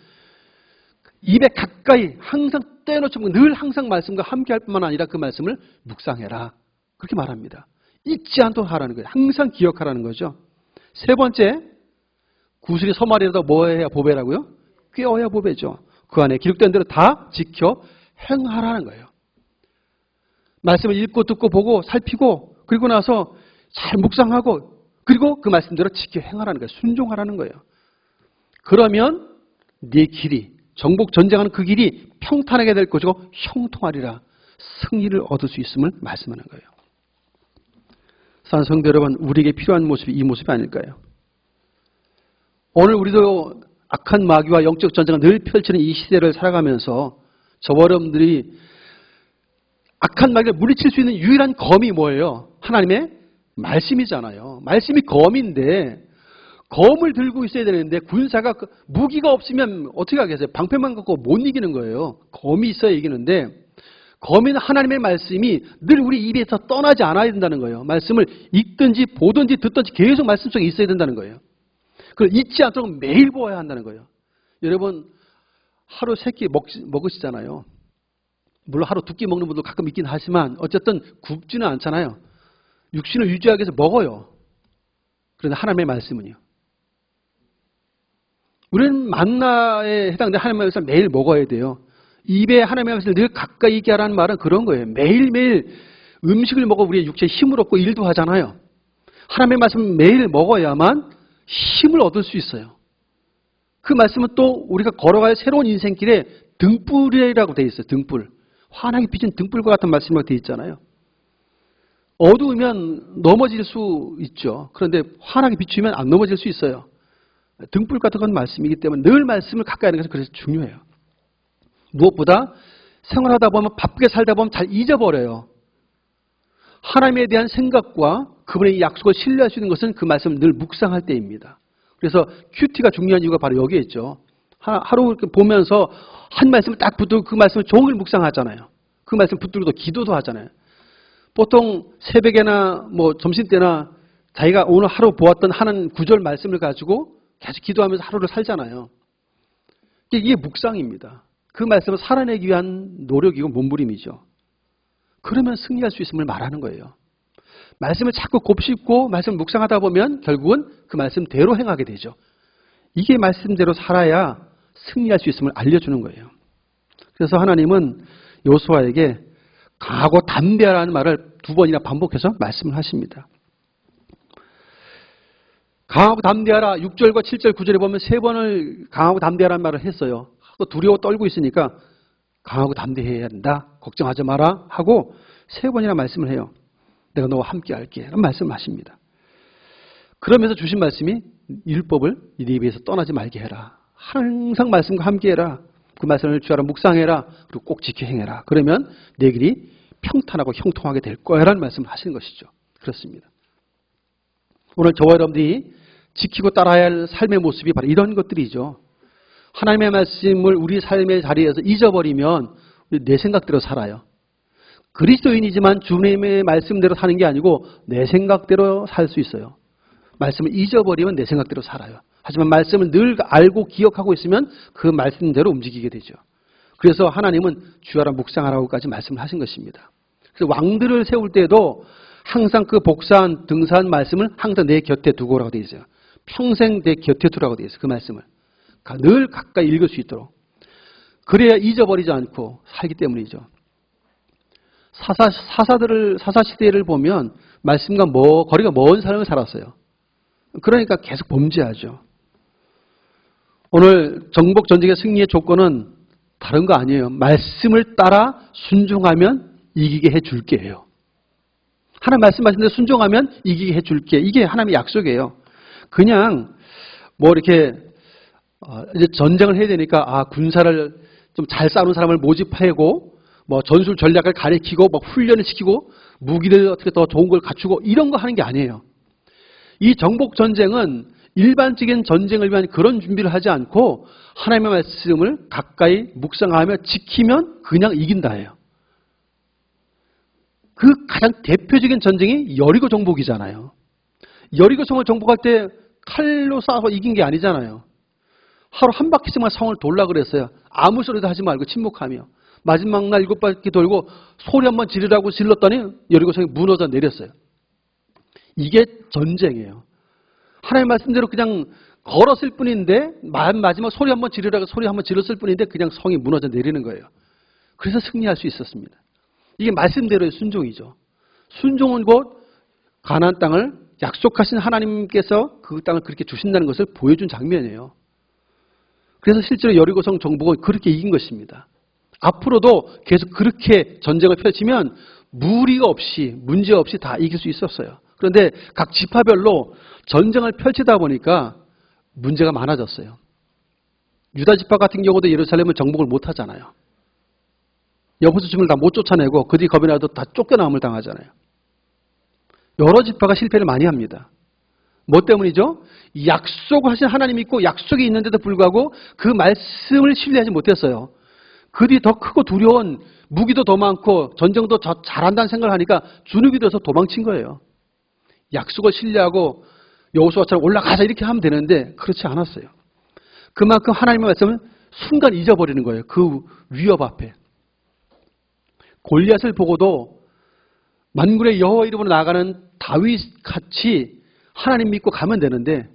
입에 가까이 항상 떼어놓지 말고 늘 항상 말씀과 함께할 뿐만 아니라 그 말씀을 묵상해라. 그렇게 말합니다. 잊지 않도록 하라는 거예요. 항상 기억하라는 거죠. 세 번째, 구슬이 서말이라도 뭐 해야 보배라고요? 꿰어야 보배죠. 그 안에 기록된 대로 다 지켜 행하라는 거예요. 말씀을 읽고 듣고 보고 살피고 그리고 나서 잘 묵상하고 그리고 그 말씀대로 지켜 행하라는 거예요. 순종하라는 거예요. 그러면 네 길이 정복 전쟁하는 그 길이 평탄하게 될 것이고 형통하리라. 승리를 얻을 수 있음을 말씀하는 거예요. 사랑하는 성도 여러분, 우리에게 필요한 모습이 이 모습이 아닐까요? 오늘 우리도 악한 마귀와 영적 전쟁을 늘 펼치는 이 시대를 살아가면서 저와 여러분들이 악한 마귀를 물리칠 수 있는 유일한 검이 뭐예요? 하나님의 말씀이잖아요. 말씀이 검인데 검을 들고 있어야 되는데 군사가 무기가 없으면 어떻게 하겠어요? 방패만 갖고 못 이기는 거예요. 검이 있어야 이기는데 검인 하나님의 말씀이 늘 우리 입에서 떠나지 않아야 된다는 거예요. 말씀을 읽든지 보든지 듣든지 계속 말씀 속에 있어야 된다는 거예요. 그걸 잊지 않도록 매일 보아야 한다는 거예요. 여러분 하루 3끼 먹으시잖아요. 물론 하루 2끼 먹는 분도 가끔 있긴 하지만 어쨌든 굶지는 않잖아요. 육신을 유지하기 위해서 먹어요. 그런데 하나님의 말씀은요. 우리는 만나에 해당되는 하나님의 말씀을 매일 먹어야 돼요. 입에 하나님의 말씀을 늘 가까이 있게 하라는 말은 그런 거예요. 매일매일 음식을 먹어 우리의 육체에 힘을 얻고 일도 하잖아요. 하나님의 말씀을 매일 먹어야만 힘을 얻을 수 있어요. 그 말씀은 또 우리가 걸어갈 새로운 인생길에 등불이라고 되어 있어요. 등불. 환하게 비친 등불과 같은 말씀이라고 되어 있잖아요. 어두우면 넘어질 수 있죠. 그런데 환하게 비추면 안 넘어질 수 있어요. 등불 같은 건 말씀이기 때문에 늘 말씀을 가까이 하는 것은 그래서 중요해요. 무엇보다 생활하다 보면 바쁘게 살다 보면 잘 잊어버려요. 하나님에 대한 생각과 그분의 약속을 신뢰할 수 있는 것은 그 말씀을 늘 묵상할 때입니다. 그래서 큐티가 중요한 이유가 바로 여기에 있죠. 하루 이렇게 보면서 한 말씀을 딱 붙들고 그 말씀을 종일 묵상하잖아요. 그 말씀 붙들고 기도도 하잖아요. 보통 새벽에나 점심때나 자기가 오늘 하루 보았던 하는 구절 말씀을 가지고 계속 기도하면서 하루를 살잖아요. 이게 묵상입니다. 그 말씀을 살아내기 위한 노력이고 몸부림이죠. 그러면 승리할 수 있음을 말하는 거예요. 말씀을 자꾸 곱씹고 말씀을 묵상하다 보면 결국은 그 말씀대로 행하게 되죠. 이게 말씀대로 살아야 승리할 수 있음을 알려주는 거예요. 그래서 하나님은 여호수아에게 강하고 담대하라는 말을 2번이나 반복해서 말씀을 하십니다. 강하고 담대하라 6절과 7절 9절에 보면 3번을 강하고 담대하라는 말을 했어요. 또 두려워 떨고 있으니까 강하고 담대해야 한다. 걱정하지 마라 하고 3번이나 말씀을 해요. 내가 너와 함께 할게. 라는 말씀을 하십니다. 그러면서 주신 말씀이 율법을 네 입에서 떠나지 말게 해라. 항상 말씀과 함께 해라. 그 말씀을 주하라 묵상해라. 그리고 꼭 지켜 행해라. 그러면 내 길이 평탄하고 형통하게 될 거야 라는 말씀을 하시는 것이죠. 그렇습니다. 오늘 저와 여러분들이 지키고 따라야 할 삶의 모습이 바로 이런 것들이죠. 하나님의 말씀을 우리 삶의 자리에서 잊어버리면 내 생각대로 살아요. 그리스도인이지만 주님의 말씀대로 사는 게 아니고 내 생각대로 살 수 있어요. 말씀을 잊어버리면 내 생각대로 살아요. 하지만 말씀을 늘 알고 기억하고 있으면 그 말씀대로 움직이게 되죠. 그래서 하나님은 주하라 묵상하라고까지 말씀을 하신 것입니다. 그래서 왕들을 세울 때도 항상 그 복사한 등사한 말씀을 항상 내 곁에 두고라고 되어 있어요. 평생 내 곁에 두라고 되어 있어요. 그 말씀을. 늘 가까이 읽을 수 있도록. 그래야 잊어버리지 않고 살기 때문이죠. 사사시대를 보면 말씀과 거리가 먼 삶을 살았어요. 그러니까 계속 범죄하죠. 오늘 정복 전쟁의 승리의 조건은 다른 거 아니에요. 말씀을 따라 순종하면 이기게 해줄게요. 하나님 말씀하신 대로 순종하면 이기게 해줄게. 이게 하나님의 약속이에요. 그냥 이렇게 이제 전쟁을 해야 되니까 군사를 좀 잘 싸우는 사람을 모집하고 전술 전략을 가리키고 훈련을 시키고 무기를 어떻게 더 좋은 걸 갖추고 이런 거 하는 게 아니에요. 이 정복 전쟁은 일반적인 전쟁을 위한 그런 준비를 하지 않고 하나님의 말씀을 가까이 묵상하며 지키면 그냥 이긴다예요. 그 가장 대표적인 전쟁이 여리고 정복이잖아요. 여리고 성을 정복할 때 칼로 쏴서 이긴 게 아니잖아요. 하루 한 바퀴씩만 성을 돌라 그랬어요. 아무 소리도 하지 말고 침묵하며. 마지막 날 7바퀴 돌고 소리 한번 지르라고 질렀더니 여리고 성이 무너져 내렸어요. 이게 전쟁이에요. 하나님 말씀대로 그냥 걸었을 뿐인데 마지막 소리 한번 지르라고 소리 한번 질렀을 뿐인데 그냥 성이 무너져 내리는 거예요. 그래서 승리할 수 있었습니다. 이게 말씀대로의 순종이죠. 순종은 곧 가나안 땅을 약속하신 하나님께서 그 땅을 그렇게 주신다는 것을 보여준 장면이에요. 그래서 실제로 여리고성 정복은 그렇게 이긴 것입니다. 앞으로도 계속 그렇게 전쟁을 펼치면 무리가 없이 문제 없이 다 이길 수 있었어요. 그런데 각 지파별로 전쟁을 펼치다 보니까 문제가 많아졌어요. 유다 지파 같은 경우도 예루살렘을 정복을 못 하잖아요. 여호수아를 다 못 쫓아내고 그들이 겁이 나도 다 쫓겨남을 당하잖아요. 여러 지파가 실패를 많이 합니다. 뭐 때문이죠? 약속을 하신 하나님이 있고 약속이 있는데도 불구하고 그 말씀을 신뢰하지 못했어요. 그들이 더 크고 두려운 무기도 더 많고 전쟁도 잘한다는 생각을 하니까 주눅이 들어서 도망친 거예요. 약속을 신뢰하고 여호수아처럼 올라가자 이렇게 하면 되는데 그렇지 않았어요. 그만큼 하나님의 말씀을 순간 잊어버리는 거예요. 그 위협 앞에. 골리앗을 보고도 만군의 여호와 이름으로 나아가는 다윗같이 하나님 믿고 가면 되는데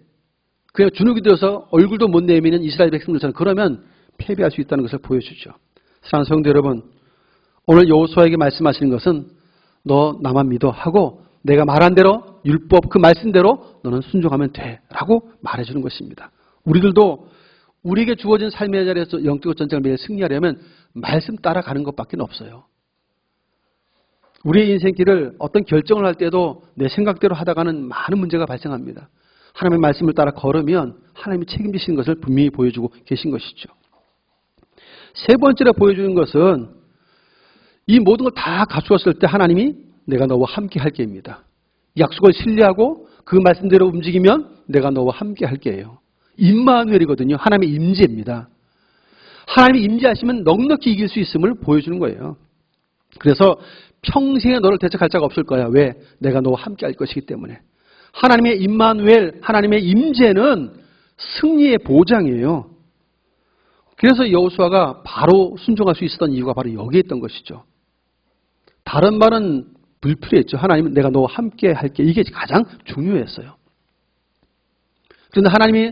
그냥 주눅이 들어서 얼굴도 못 내미는 이스라엘 백성들처럼 그러면 패배할 수 있다는 것을 보여주죠. 사랑하는 성도 여러분, 오늘 여호수아에게 말씀하시는 것은 너 나만 믿어 하고 내가 말한 대로 율법 그 말씀대로 너는 순종하면 돼 라고 말해주는 것입니다. 우리들도 우리에게 주어진 삶의 자리에서 영적 전쟁을 매일 승리하려면 말씀 따라가는 것밖에 없어요. 우리의 인생길을 어떤 결정을 할 때도 내 생각대로 하다가는 많은 문제가 발생합니다. 하나님의 말씀을 따라 걸으면 하나님이 책임지시는 것을 분명히 보여주고 계신 것이죠. 세 번째로 보여주는 것은 이 모든 걸 다 갖추었을 때 하나님이 내가 너와 함께 할게입니다. 약속을 신뢰하고 그 말씀대로 움직이면 내가 너와 함께 할게예요. 임마누엘이거든요. 하나님의 임재입니다. 하나님이 임재하시면 넉넉히 이길 수 있음을 보여주는 거예요. 그래서 평생에 너를 대적할 자가 없을 거야. 왜? 내가 너와 함께 할 것이기 때문에. 하나님의 임마누엘, 하나님의 임재는 승리의 보장이에요. 그래서 여호수아가 바로 순종할 수 있었던 이유가 바로 여기에 있던 것이죠. 다른 말은 불필요했죠. 하나님은 내가 너와 함께 할게. 이게 가장 중요했어요. 그런데 하나님이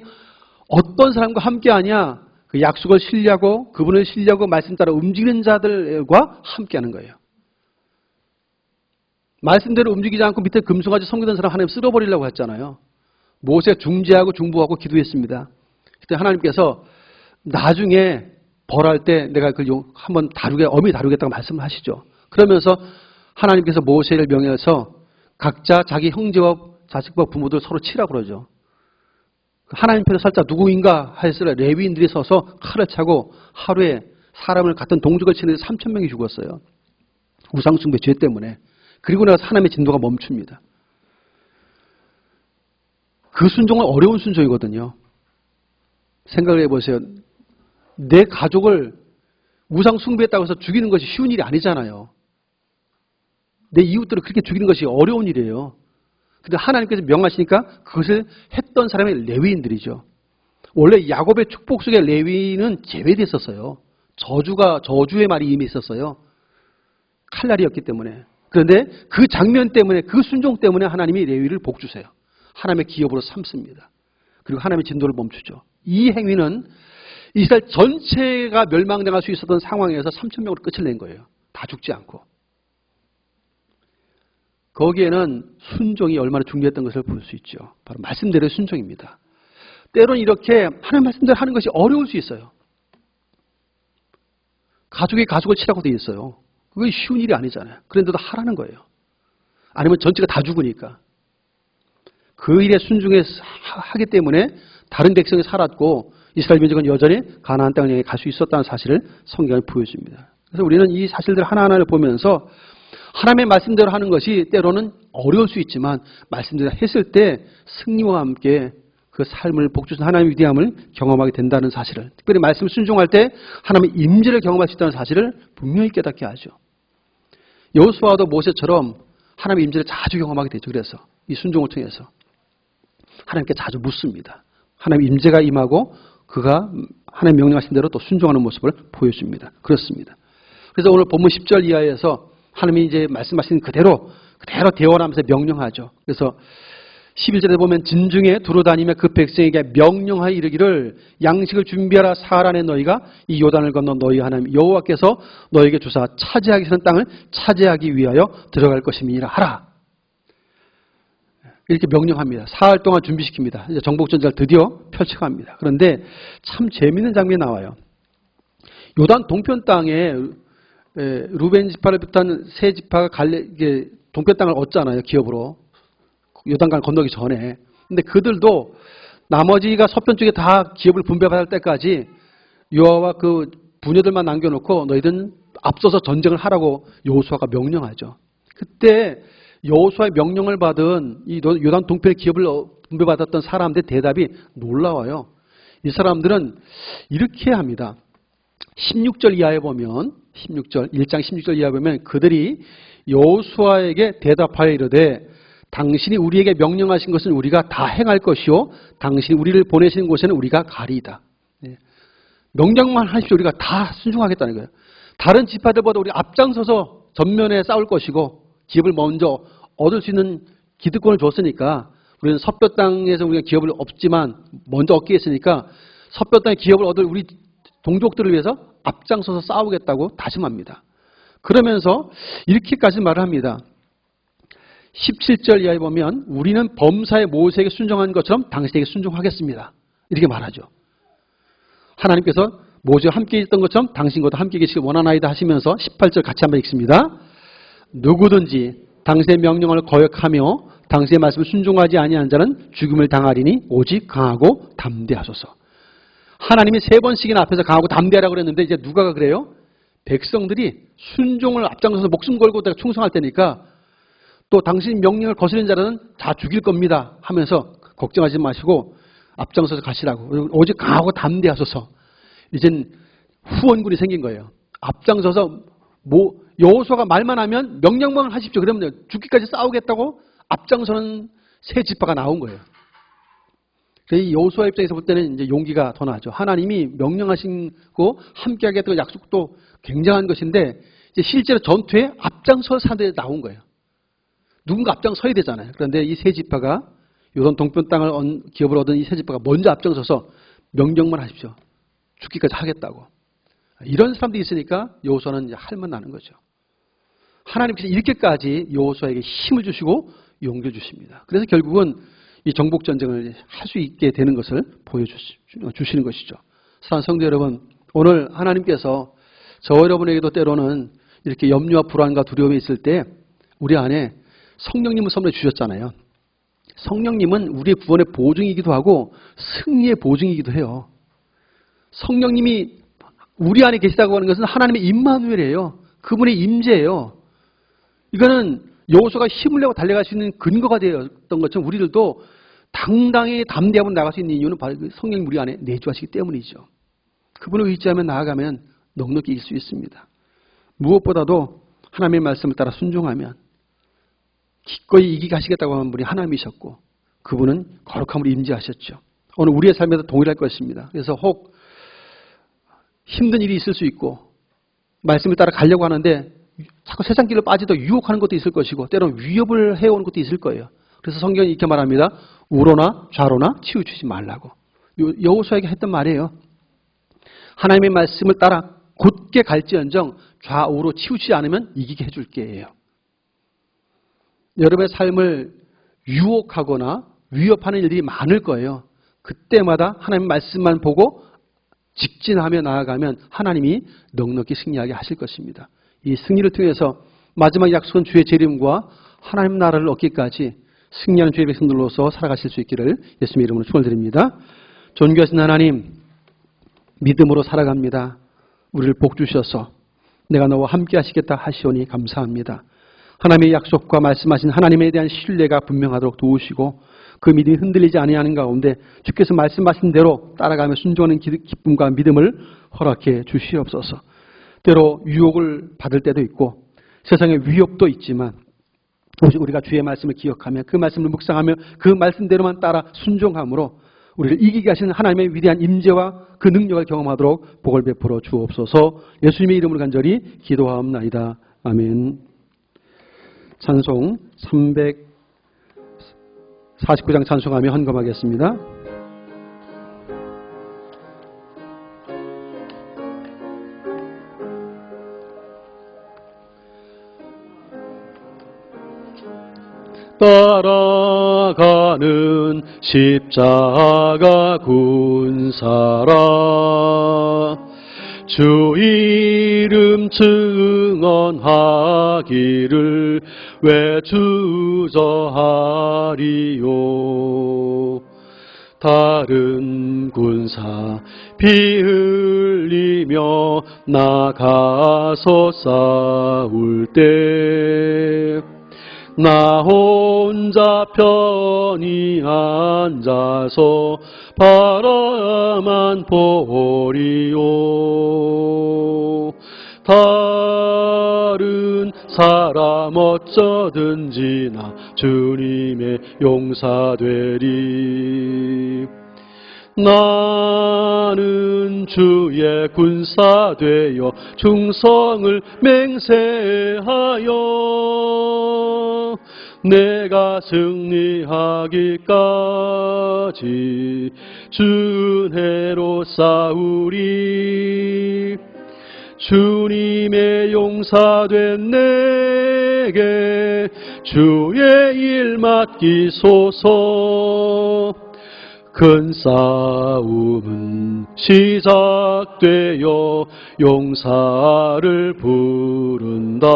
어떤 사람과 함께 하냐? 그 약속을 신뢰하고 그분을 신뢰하고 말씀 따라 움직이는 자들과 함께 하는 거예요. 말씀대로 움직이지 않고 밑에 금송아지 섬기던 사람 하나님 쓸어버리려고 했잖아요. 모세 중재하고 중보하고 기도했습니다. 그때 하나님께서 나중에 벌할 때 내가 그걸 한번 엄히 다루겠다고 말씀을 하시죠. 그러면서 하나님께서 모세를 명해서 각자 자기 형제와 자식과 부모들 서로 치라고 그러죠. 하나님 편에 살자 누구인가 하였으나 레위인들이 서서 칼을 차고 하루에 사람을 같은 동족을 치는데 3,000명이 죽었어요. 우상숭배 죄 때문에. 그리고 나서 하나님의 진도가 멈춥니다. 그 순종은 어려운 순종이거든요. 생각을 해보세요. 내 가족을 우상숭배했다고 해서 죽이는 것이 쉬운 일이 아니잖아요. 내 이웃들을 그렇게 죽이는 것이 어려운 일이에요. 근데 하나님께서 명하시니까 그것을 했던 사람이 레위인들이죠. 원래 야곱의 축복 속에 레위는 제외됐었어요. 저주의 말이 이미 있었어요. 칼날이었기 때문에. 그런데 그 장면 때문에 그 순종 때문에 하나님이 레위를 복 주세요. 하나님의 기업으로 삼습니다. 그리고 하나님의 진도를 멈추죠. 이 행위는 이스라엘 전체가 멸망당할 수 있었던 상황에서 3,000명으로 끝을 낸 거예요. 다 죽지 않고. 거기에는 순종이 얼마나 중요했던 것을 볼 수 있죠. 바로 말씀대로의 순종입니다. 때로는 이렇게 하나님 말씀대로 하는 것이 어려울 수 있어요. 가족이 가족을 치라고 돼 있어요. 그게 쉬운 일이 아니잖아요. 그런데도 하라는 거예요. 아니면 전체가 다 죽으니까. 그 일에 순종하기 때문에 다른 백성이 살았고 이스라엘 민족은 여전히 가나안 땅을 향해 갈 수 있었다는 사실을 성경이 보여줍니다. 그래서 우리는 이 사실들 하나하나를 보면서 하나님의 말씀대로 하는 것이 때로는 어려울 수 있지만 말씀대로 했을 때 승리와 함께 그 삶을 복주신 하나님의 위대함을 경험하게 된다는 사실을, 특별히 말씀을 순종할 때 하나님의 임재를 경험할 수 있다는 사실을 분명히 깨닫게 하죠. 여호수아도 모세처럼 하나님의 임재를 자주 경험하게 되죠. 그래서 이 순종을 통해서 하나님께 자주 묻습니다. 하나님의 임재가 임하고 그가 하나님 명령하신 대로 또 순종하는 모습을 보여줍니다. 그렇습니다. 그래서 오늘 본문 10절 이하에서 하나님이 이제 말씀하신 그대로 대원하면서 명령하죠. 그래서 11절에 보면 진중에 두루 다니며 그 백성에게 명령하여 이르기를 양식을 준비하라. 사흘 안에 너희가 이 요단을 건너 너희 하나님 여호와께서 너희에게 주사 차지하기 싫은 땅을 차지하기 위하여 들어갈 것임이라 하라. 이렇게 명령합니다. 사흘 동안 준비시킵니다. 이제 정복전쟁을 드디어 펼쳐갑니다. 그런데 참 재미있는 장면이 나와요. 요단 동편 땅에 루벤 지파를 비롯한 세 지파가 이게 동편 땅을 얻잖아요. 기업으로. 요단강을 건너기 전에. 근데 그들도 나머지가 서편 쪽에 다 기업을 분배받을 때까지 여호와와 그 부녀들만 남겨놓고 너희들은 앞서서 전쟁을 하라고 여호수아가 명령하죠. 그때 여호수아의 명령을 받은 이 요단 동편의 기업을 분배받았던 사람들의 대답이 놀라워요. 이 사람들은 이렇게 합니다. 16절 이하에 보면 1장 16절 이하에 보면 그들이 여호수아에게 대답하여 이르되 당신이 우리에게 명령하신 것은 우리가 다 행할 것이요 당신이 우리를 보내시는 곳에는 우리가 가리이다. 명령만 하십시오. 우리가 다 순종하겠다는 거예요. 다른 지파들보다 우리 앞장서서 전면에 싸울 것이고 기업을 먼저 얻을 수 있는 기득권을 줬으니까 우리는 서뼈 땅에서 우리가 기업을 얻지만 먼저 얻게 했으니까 서뼈 땅의 기업을 얻을 우리 동족들을 위해서 앞장서서 싸우겠다고 다짐합니다. 그러면서 이렇게까지 말을 합니다. 17절 이하에 보면 우리는 범사의 모세에게 순종한 것처럼 당신에게 순종하겠습니다. 이렇게 말하죠. 하나님께서 모세와 함께 있던 것처럼 당신과도 함께 계시길 원하나이다 하시면서 18절 같이 한번 읽습니다. 누구든지 당신의 명령을 거역하며 당신의 말씀을 순종하지 아니한 자는 죽음을 당하리니 오직 강하고 담대하소서. 하나님이 3번씩이나 앞에서 강하고 담대하라고 그랬는데 이제 누가 그래요? 백성들이 순종을 앞장서서 목숨 걸고 충성할 때니까 또 당신 명령을 거스르는 자는 다 죽일 겁니다 하면서 걱정하지 마시고 앞장서서 가시라고. 오직 강하고 담대하소서. 이젠 후원군이 생긴 거예요. 앞장서서 여호수아가 말만 하면 명령만 하십시오. 그러면 죽기까지 싸우겠다고 앞장서는 세 지파가 나온 거예요. 이 여호수아 입장에서 볼 때는 이제 용기가 더 나죠. 하나님이 명령하신 거 함께하겠다는 약속도 굉장한 것인데 이제 실제로 전투에 앞장서 사람들이 나온 거예요. 누군가 앞장서야 되잖아요. 그런데 이 세 지파가 요단 동편 땅을 기업을 얻은 이 세 지파가 먼저 앞장서서 명령만 하십시오. 죽기까지 하겠다고. 이런 사람들이 있으니까 여호수아는 할만 나는 거죠. 하나님께서 이렇게까지 여호수아에게 힘을 주시고 용기를 주십니다. 그래서 결국은 이 정복 전쟁을 할 수 있게 되는 것을 보여주시는 것이죠. 사랑하는 성도 여러분, 오늘 하나님께서 저 여러분에게도 때로는 이렇게 염려와 불안과 두려움이 있을 때 우리 안에 성령님을 선물해 주셨잖아요. 성령님은 우리의 구원의 보증이기도 하고 승리의 보증이기도 해요. 성령님이 우리 안에 계시다고 하는 것은 하나님의 임마누엘이에요. 그분의 임재예요. 이거는 여호수아가 힘을 내고 달려갈 수 있는 근거가 되었던 것처럼 우리들도 당당히 담대하고 나갈 수 있는 이유는 바로 성령님 우리 안에 내주하시기 때문이죠. 그분을 의지하며 나아가면 넉넉히 이길 수 있습니다. 무엇보다도 하나님의 말씀을 따라 순종하면 기꺼이 이기게 하시겠다고 하는 분이 하나님이셨고 그분은 거룩함으로 임재하셨죠. 오늘 우리의 삶에도 동일할 것입니다. 그래서 혹 힘든 일이 있을 수 있고 말씀을 따라 가려고 하는데 자꾸 세상 길로 빠지다 유혹하는 것도 있을 것이고 때로는 위협을 해오는 것도 있을 거예요. 그래서 성경이 이렇게 말합니다. 우로나 좌로나 치우치지 말라고. 여호수아에게 했던 말이에요. 하나님의 말씀을 따라 곧게 갈지언정 좌우로 치우치지 않으면 이기게 해줄게요. 여러분의 삶을 유혹하거나 위협하는 일들이 많을 거예요. 그때마다 하나님의 말씀만 보고 직진하며 나아가면 하나님이 넉넉히 승리하게 하실 것입니다. 이 승리를 통해서 마지막 약속은 주의 재림과 하나님 나라를 얻기까지 승리하는 주의 백성들로서 살아가실 수 있기를 예수님의 이름으로 축원드립니다. 존귀하신 하나님, 믿음으로 살아갑니다. 우리를 복 주셔서 내가 너와 함께 하시겠다 하시오니 감사합니다. 하나님의 약속과 말씀하신 하나님에 대한 신뢰가 분명하도록 도우시고 그 믿음이 흔들리지 아니하는 가운데 주께서 말씀하신 대로 따라가며 순종하는 기쁨과 믿음을 허락해 주시옵소서. 때로 유혹을 받을 때도 있고 세상에 위협도 있지만 우리가 주의 말씀을 기억하며 그 말씀을 묵상하며 그 말씀대로만 따라 순종함으로 우리를 이기게 하시는 하나님의 위대한 임재와 그 능력을 경험하도록 복을 베풀어 주옵소서. 예수님의 이름으로 간절히 기도하옵나이다. 아멘. 찬송 349장 찬송하며 헌금하겠습니다. 따라가는 십자가 군사라. 주 이름 증언하기를 왜 주저하리요. 다른 군사 피 흘리며 나가서 싸울 때 나 혼자 편히 앉아서 바라만 보리요. 다른 사람 어쩌든지 나 주님의 용사되리. 나는 주의 군사 되어 충성을 맹세하여 내가 승리하기까지 준혜로 싸우리. 주님의 용사된 내게 주의 일 맡기소서. 큰 싸움은 시작되어 용사를 부른다.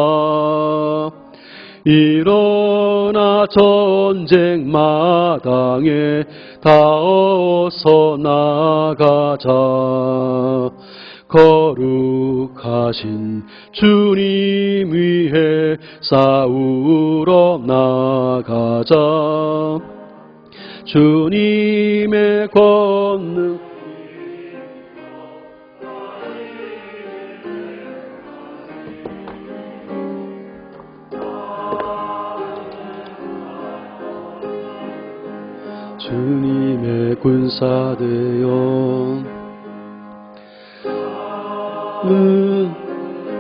일어나 전쟁 마당에 다 어서 나가자. 거룩하신 주님 위해 싸우러 나가자. 주님의 권능 주님의 군사 되어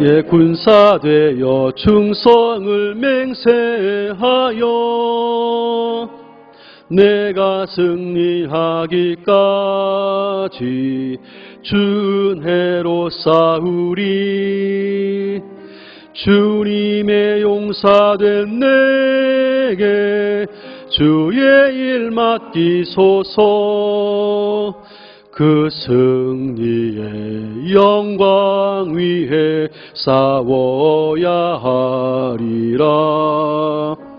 예 군사 되어 충성을 맹세하여 내가 승리하기까지 준혜로 싸우리. 주님의 용사된 내게 주의 일 맡기소서. 그 승리의 영광 위에 싸워야 하리라.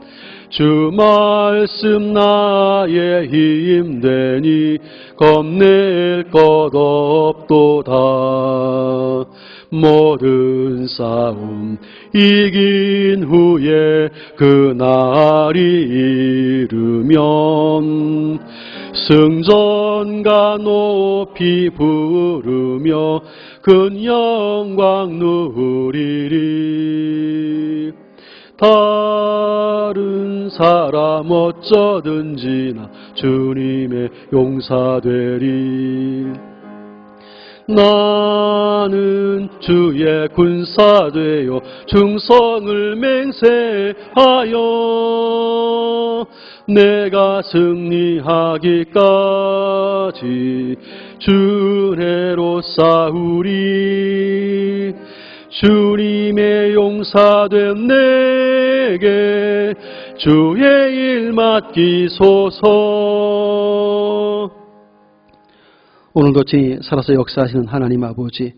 주 말씀 나의 힘되니 겁낼 것 없도다. 모든 싸움 이긴 후에 그날이 이르면 승전가 높이 부르며 큰 영광 누리리. 다른 사람 어쩌든지 나 주님의 용사되리. 나는 주의 군사 되어 충성을 맹세하여 내가 승리하기까지 준혜로 싸우리. 주님의 용사된 내게 주의 일 맡기소서. 오늘도 친히 살아서 역사하시는 하나님 아버지,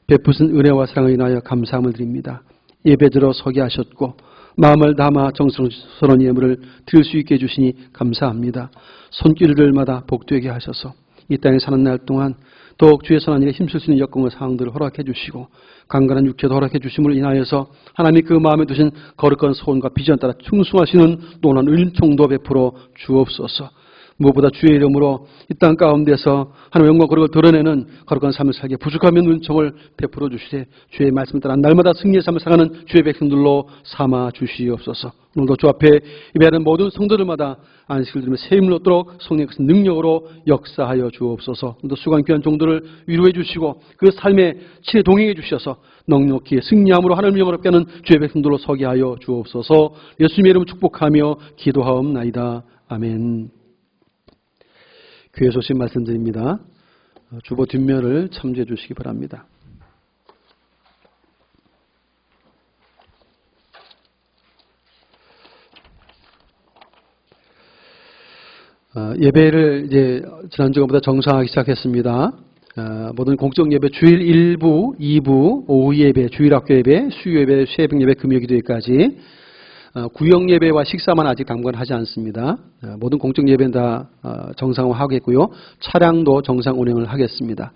베푸신 은혜와 사랑을 인하여 감사함을 드립니다. 예배드려 서게 하셨고 마음을 담아 정성스러운 예물을 드릴 수 있게 해주시니 감사합니다. 손길들마다 복되게 하셔서 이 땅에 사는 날 동안 더욱 주의 선한 일에 힘쓸 수 있는 여건과 상황들을 허락해 주시고 강건한 육체도 허락해 주심을 인하여서 하나님이 그 마음에 두신 거룩한 소원과 비전 따라 충성하시는 노란 은총도 베풀어 주옵소서. 무엇보다 주의 이름으로 이 땅 가운데서 하나님의 영광 거룩을 드러내는 거룩한 삶을 살게 부족하면 은총을 베풀어 주시되 주의 말씀을 따라 날마다 승리의 삶을 살아가는 주의 백성들로 삼아 주시옵소서. 오늘도 주 앞에 예배하는 모든 성도들마다 안식을 들으며 새 힘을 얻도록 성령의 큰 능력으로 역사하여 주옵소서. 오늘도 수고한 귀한 종들을 위로해 주시고 그 삶에 친히 동행해 주셔서 넉넉히 승리함으로 하나님을 영화롭게 하는 주의 백성들로 서게 하여 주옵소서. 예수님의 이름으로 축복하며 기도하옵나이다. 아멘. 교회 소식 말씀드립니다. 주보 뒷면을 참조해 주시기 바랍니다. 예배를 이제 지난주보다 정상화하기 시작했습니다. 모든 공적 예배 주일 1부, 2부, 오후 예배, 주일 학교 예배, 수요 예배, 새벽 예배, 금요 기도회까지 구역 예배와 식사만 아직 당분간 않습니다. 모든 공적 예배는 다 정상화하겠고요. 차량도 정상 운행을 하겠습니다.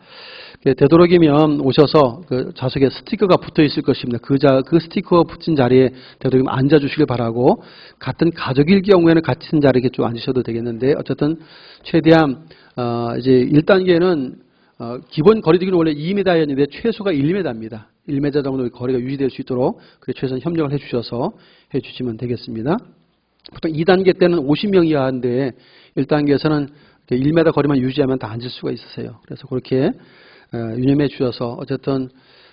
되도록이면 오셔서 그 좌석에 스티커가 붙어 있을 것입니다. 그 스티커 붙은 자리에 되도록이면 앉아 주시길 바라고, 같은 가족일 경우에는 같은 자리에 좀 앉으셔도 되겠는데, 어쨌든 최대한 이제 1단계는 기본 거리두기는 원래 2m였는데 최소가 1m입니다. 1m 정도 거리가 유지될 수 있도록 최소한 협력을 해주셔서 해주시면 되겠습니다. 보통 2단계 때는 50명 이하인데 1단계에서는 1m 거리만 유지하면 다 앉을 수가 있으세요. 그래서 그렇게 유념해 주셔서 어쨌든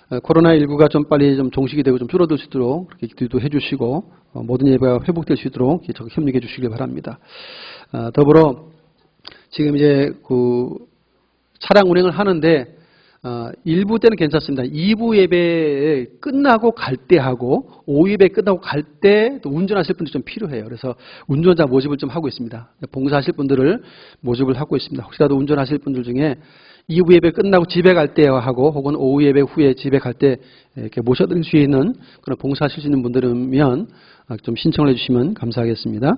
코로나19가 좀 빨리 좀 종식이 되고 좀 줄어들 수 있도록 그렇게 기도해 주시고 모든 예배가 회복될 수 있도록 협력해 주시길 바랍니다. 더불어 지금 이제 그 차량 운행을 하는데 1부 때는 괜찮습니다. 2부 예배 끝나고 갈 때 하고 오후 예배 끝나고 갈 때 또 운전하실 분들이 좀 필요해요. 그래서 운전자 모집을 좀 하고 있습니다. 봉사하실 분들을 모집을 하고 있습니다. 혹시라도 운전하실 분들 중에 2부 예배 끝나고 집에 갈 때 하고 혹은 오후 예배 후에 집에 갈 때 이렇게 모셔드릴 수 있는 그런 봉사하실 수 있는 분들이면 좀 신청을 해주시면 감사하겠습니다.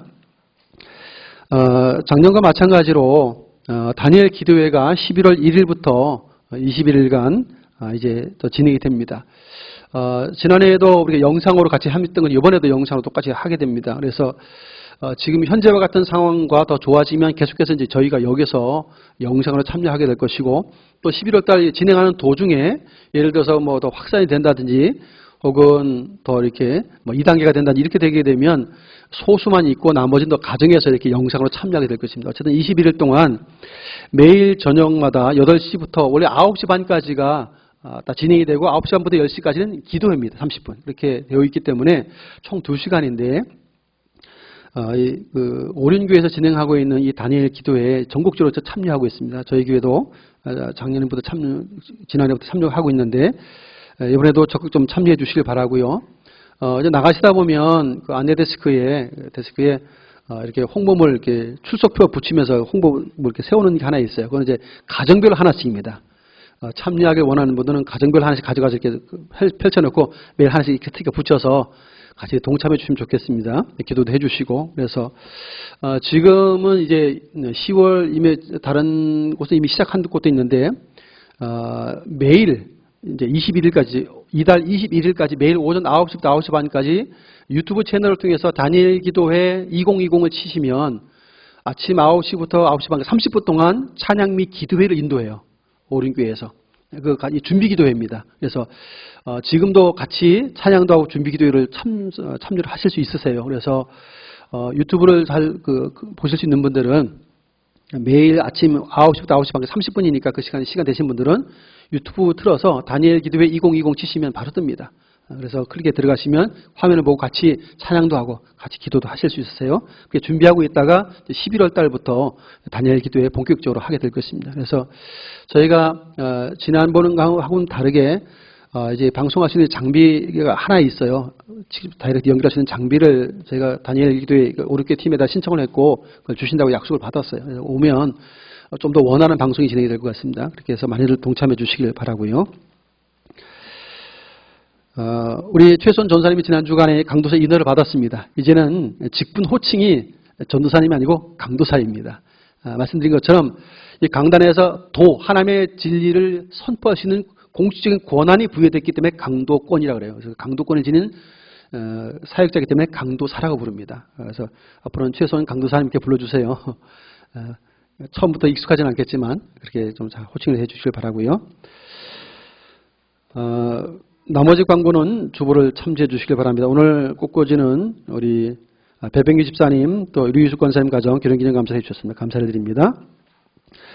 작년과 마찬가지로 다니엘 기도회가 11월 1일부터 21일간 이제 또 진행이 됩니다. 지난해에도 우리가 영상으로 같이 했던 건 이번에도 영상으로 똑같이 하게 됩니다. 그래서 지금 현재와 같은 상황과 더 좋아지면 계속해서 이제 저희가 여기서 영상으로 참여하게 될 것이고, 또 11월 달 진행하는 도중에 예를 들어서 뭐 더 확산이 된다든지 혹은 더 이렇게 뭐 2단계가 된다든지 이렇게 되게 되면 소수만 있고 나머지는 더 가정에서 이렇게 영상으로 참여하게 될 것입니다. 어쨌든 21일 동안 매일 저녁마다 8시부터 원래 9시 반까지가 다 진행이 되고 9시 반부터 10시까지는 기도회입니다. 30분. 이렇게 되어 있기 때문에 총 2시간인데 오륜교에서 진행하고 있는 이 다니엘 기도회에 전국적으로 참여하고 있습니다. 저희 교회도 작년부터 지난해부터 참여하고 있는데 이번에도 적극 좀 참여해 주시길 바라고요. 이제 나가시다 보면 그 안내 데스크에 이렇게 홍보물 이렇게 출석표 붙이면서 홍보물 이렇게 세우는 게 하나 있어요. 그건 이제 가정별 하나씩입니다. 참여하길 원하는 분들은 가정별 하나씩 가져가서 이렇게 펼쳐놓고 매일 하나씩 이렇게 스티커 붙여서 같이 동참해 주시면 좋겠습니다. 기도도 해 주시고. 그래서 지금은 이제 10월 이미 다른 곳은 이미 시작한 곳도 있는데 매일 이제 21일까지 이달 21일까지 매일 오전 9시부터 9시 반까지 유튜브 채널을 통해서 다니엘 기도회 2020을 치시면 아침 9시부터 9시 반 30분 동안 찬양 및 기도회를 인도해요. 오륜교회에서. 그 준비 기도회입니다. 그래서 지금도 같이 찬양도 하고 준비 기도회를 참여를 하실 수 있으세요. 그래서 유튜브를 잘 보실 수 있는 분들은 매일 아침 9시부터 9시 반 30분이니까 그 시간 되신 분들은 유튜브 틀어서 다니엘 기도회 2020 치시면 바로 뜹니다. 그래서 클릭에 들어가시면 화면을 보고 같이 찬양도 하고 같이 기도도 하실 수 있으세요. 그게 준비하고 있다가 11월 달부터 다니엘 기도회 본격적으로 하게 될 것입니다. 그래서 저희가 지난번하고는 다르게 이제 방송할 수 있는 장비가 하나 있어요. 다이렉트 연결할 수 있는 장비를 저희가 다니엘 기도회 오륙교 팀에다 신청을 했고 그걸 주신다고 약속을 받았어요. 그래서 오면 좀 더 원하는 방송이 진행이 될 것 같습니다. 그렇게 해서 많이들 동참해 주시길 바라고요. 우리 최선 전사님이 지난 주간에 강도사 인허를 받았습니다. 이제는 직분 호칭이 전도사님이 아니고 강도사입니다. 말씀드린 것처럼 이 강단에서 하나님의 진리를 선포할 수 있는 공식적인 권한이 부여됐기 때문에 강도권이라고 그래요. 그래서 강도권을 지닌 사역자이기 때문에 강도사라고 부릅니다. 그래서 앞으로는 최소한 강도사님께 불러주세요. 처음부터 익숙하지는 않겠지만 그렇게 좀 잘 호칭을 해주시길 바라고요. 나머지 광고는 주보를 참조해 주시길 바랍니다. 오늘 꽃꽂이는 우리 배병규 집사님 또 류유숙 권사님 가정 결혼기념 감사해 주셨습니다. 감사를 드립니다.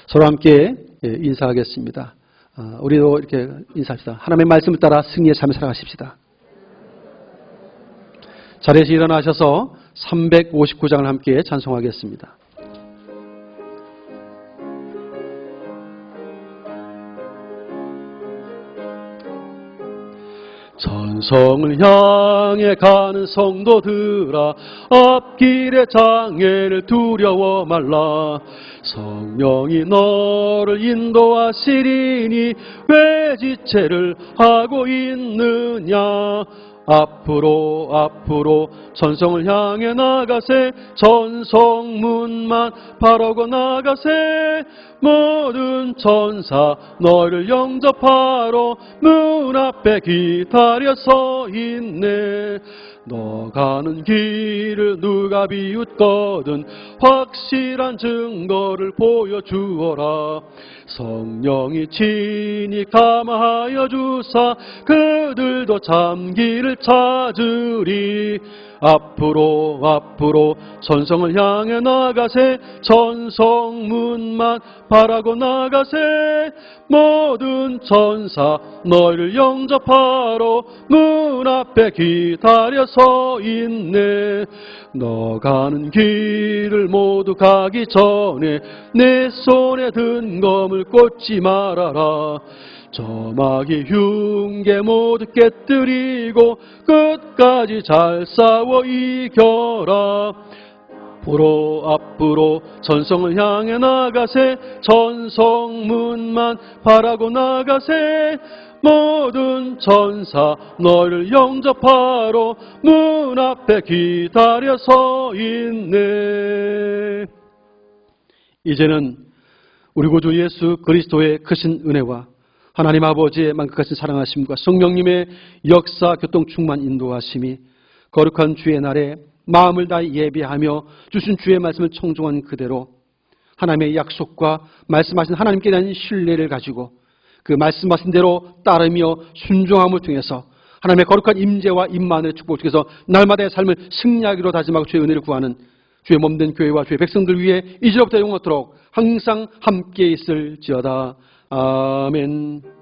서로 함께 인사하겠습니다. 우리도 이렇게 인사합시다. 하나님의 말씀을 따라 승리의 삶을 살아가십시다. 자리에서 일어나셔서 359장을 함께 찬송하겠습니다. 천성을 향해 가는 성도들아, 앞길의 장애를 두려워 말라. 성령이 너를 인도하시리니 왜 지체를 하고 있느냐. 앞으로 앞으로 천성을 향해 나가세. 천성문만 바라고 나가세. 모든 천사 너를 영접하러 문 앞에 기다려 서 있네. 너 가는 길을 누가 비웃거든 확실한 증거를 보여주어라. 성령이 친히 감화하여 주사 그들도 참 길을 찾으리. 앞으로 앞으로 천성을 향해 나가세. 천성문만 바라고 나가세. 모든 천사 너희를 영접하러 문 앞에 기다려 서 있네. 너 가는 길을 모두 가기 전에 내 손에 든 검을 꽂지 말아라. 저마귀 흉계 모두 깨뜨리고 끝까지 잘 싸워 이겨라. 앞으로 천성을 향해 나가세. 천성문만 바라고 나가세. 모든 천사 너를 영접하러 문 앞에 기다려 서 있네. 이제는 우리 구주 예수 그리스도의 크신 은혜와 하나님 아버지의 만극하신 사랑하심과 성령님의 역사 교통 충만 인도하심이 거룩한 주의 날에 마음을 다해 예배하며 주신 주의 말씀을 청종한 그대로 하나님의 약속과 말씀하신 하나님께 대한 신뢰를 가지고 그 말씀하신 대로 따르며 순종함을 통해서 하나님의 거룩한 임재와 임만을 축복을 통해서 날마다의 삶을 승리하기로 다짐하고 주의 은혜를 구하는 주의 몸된 교회와 주의 백성들 위해 이제부터 영원토록 항상 함께 있을지어다. 아멘.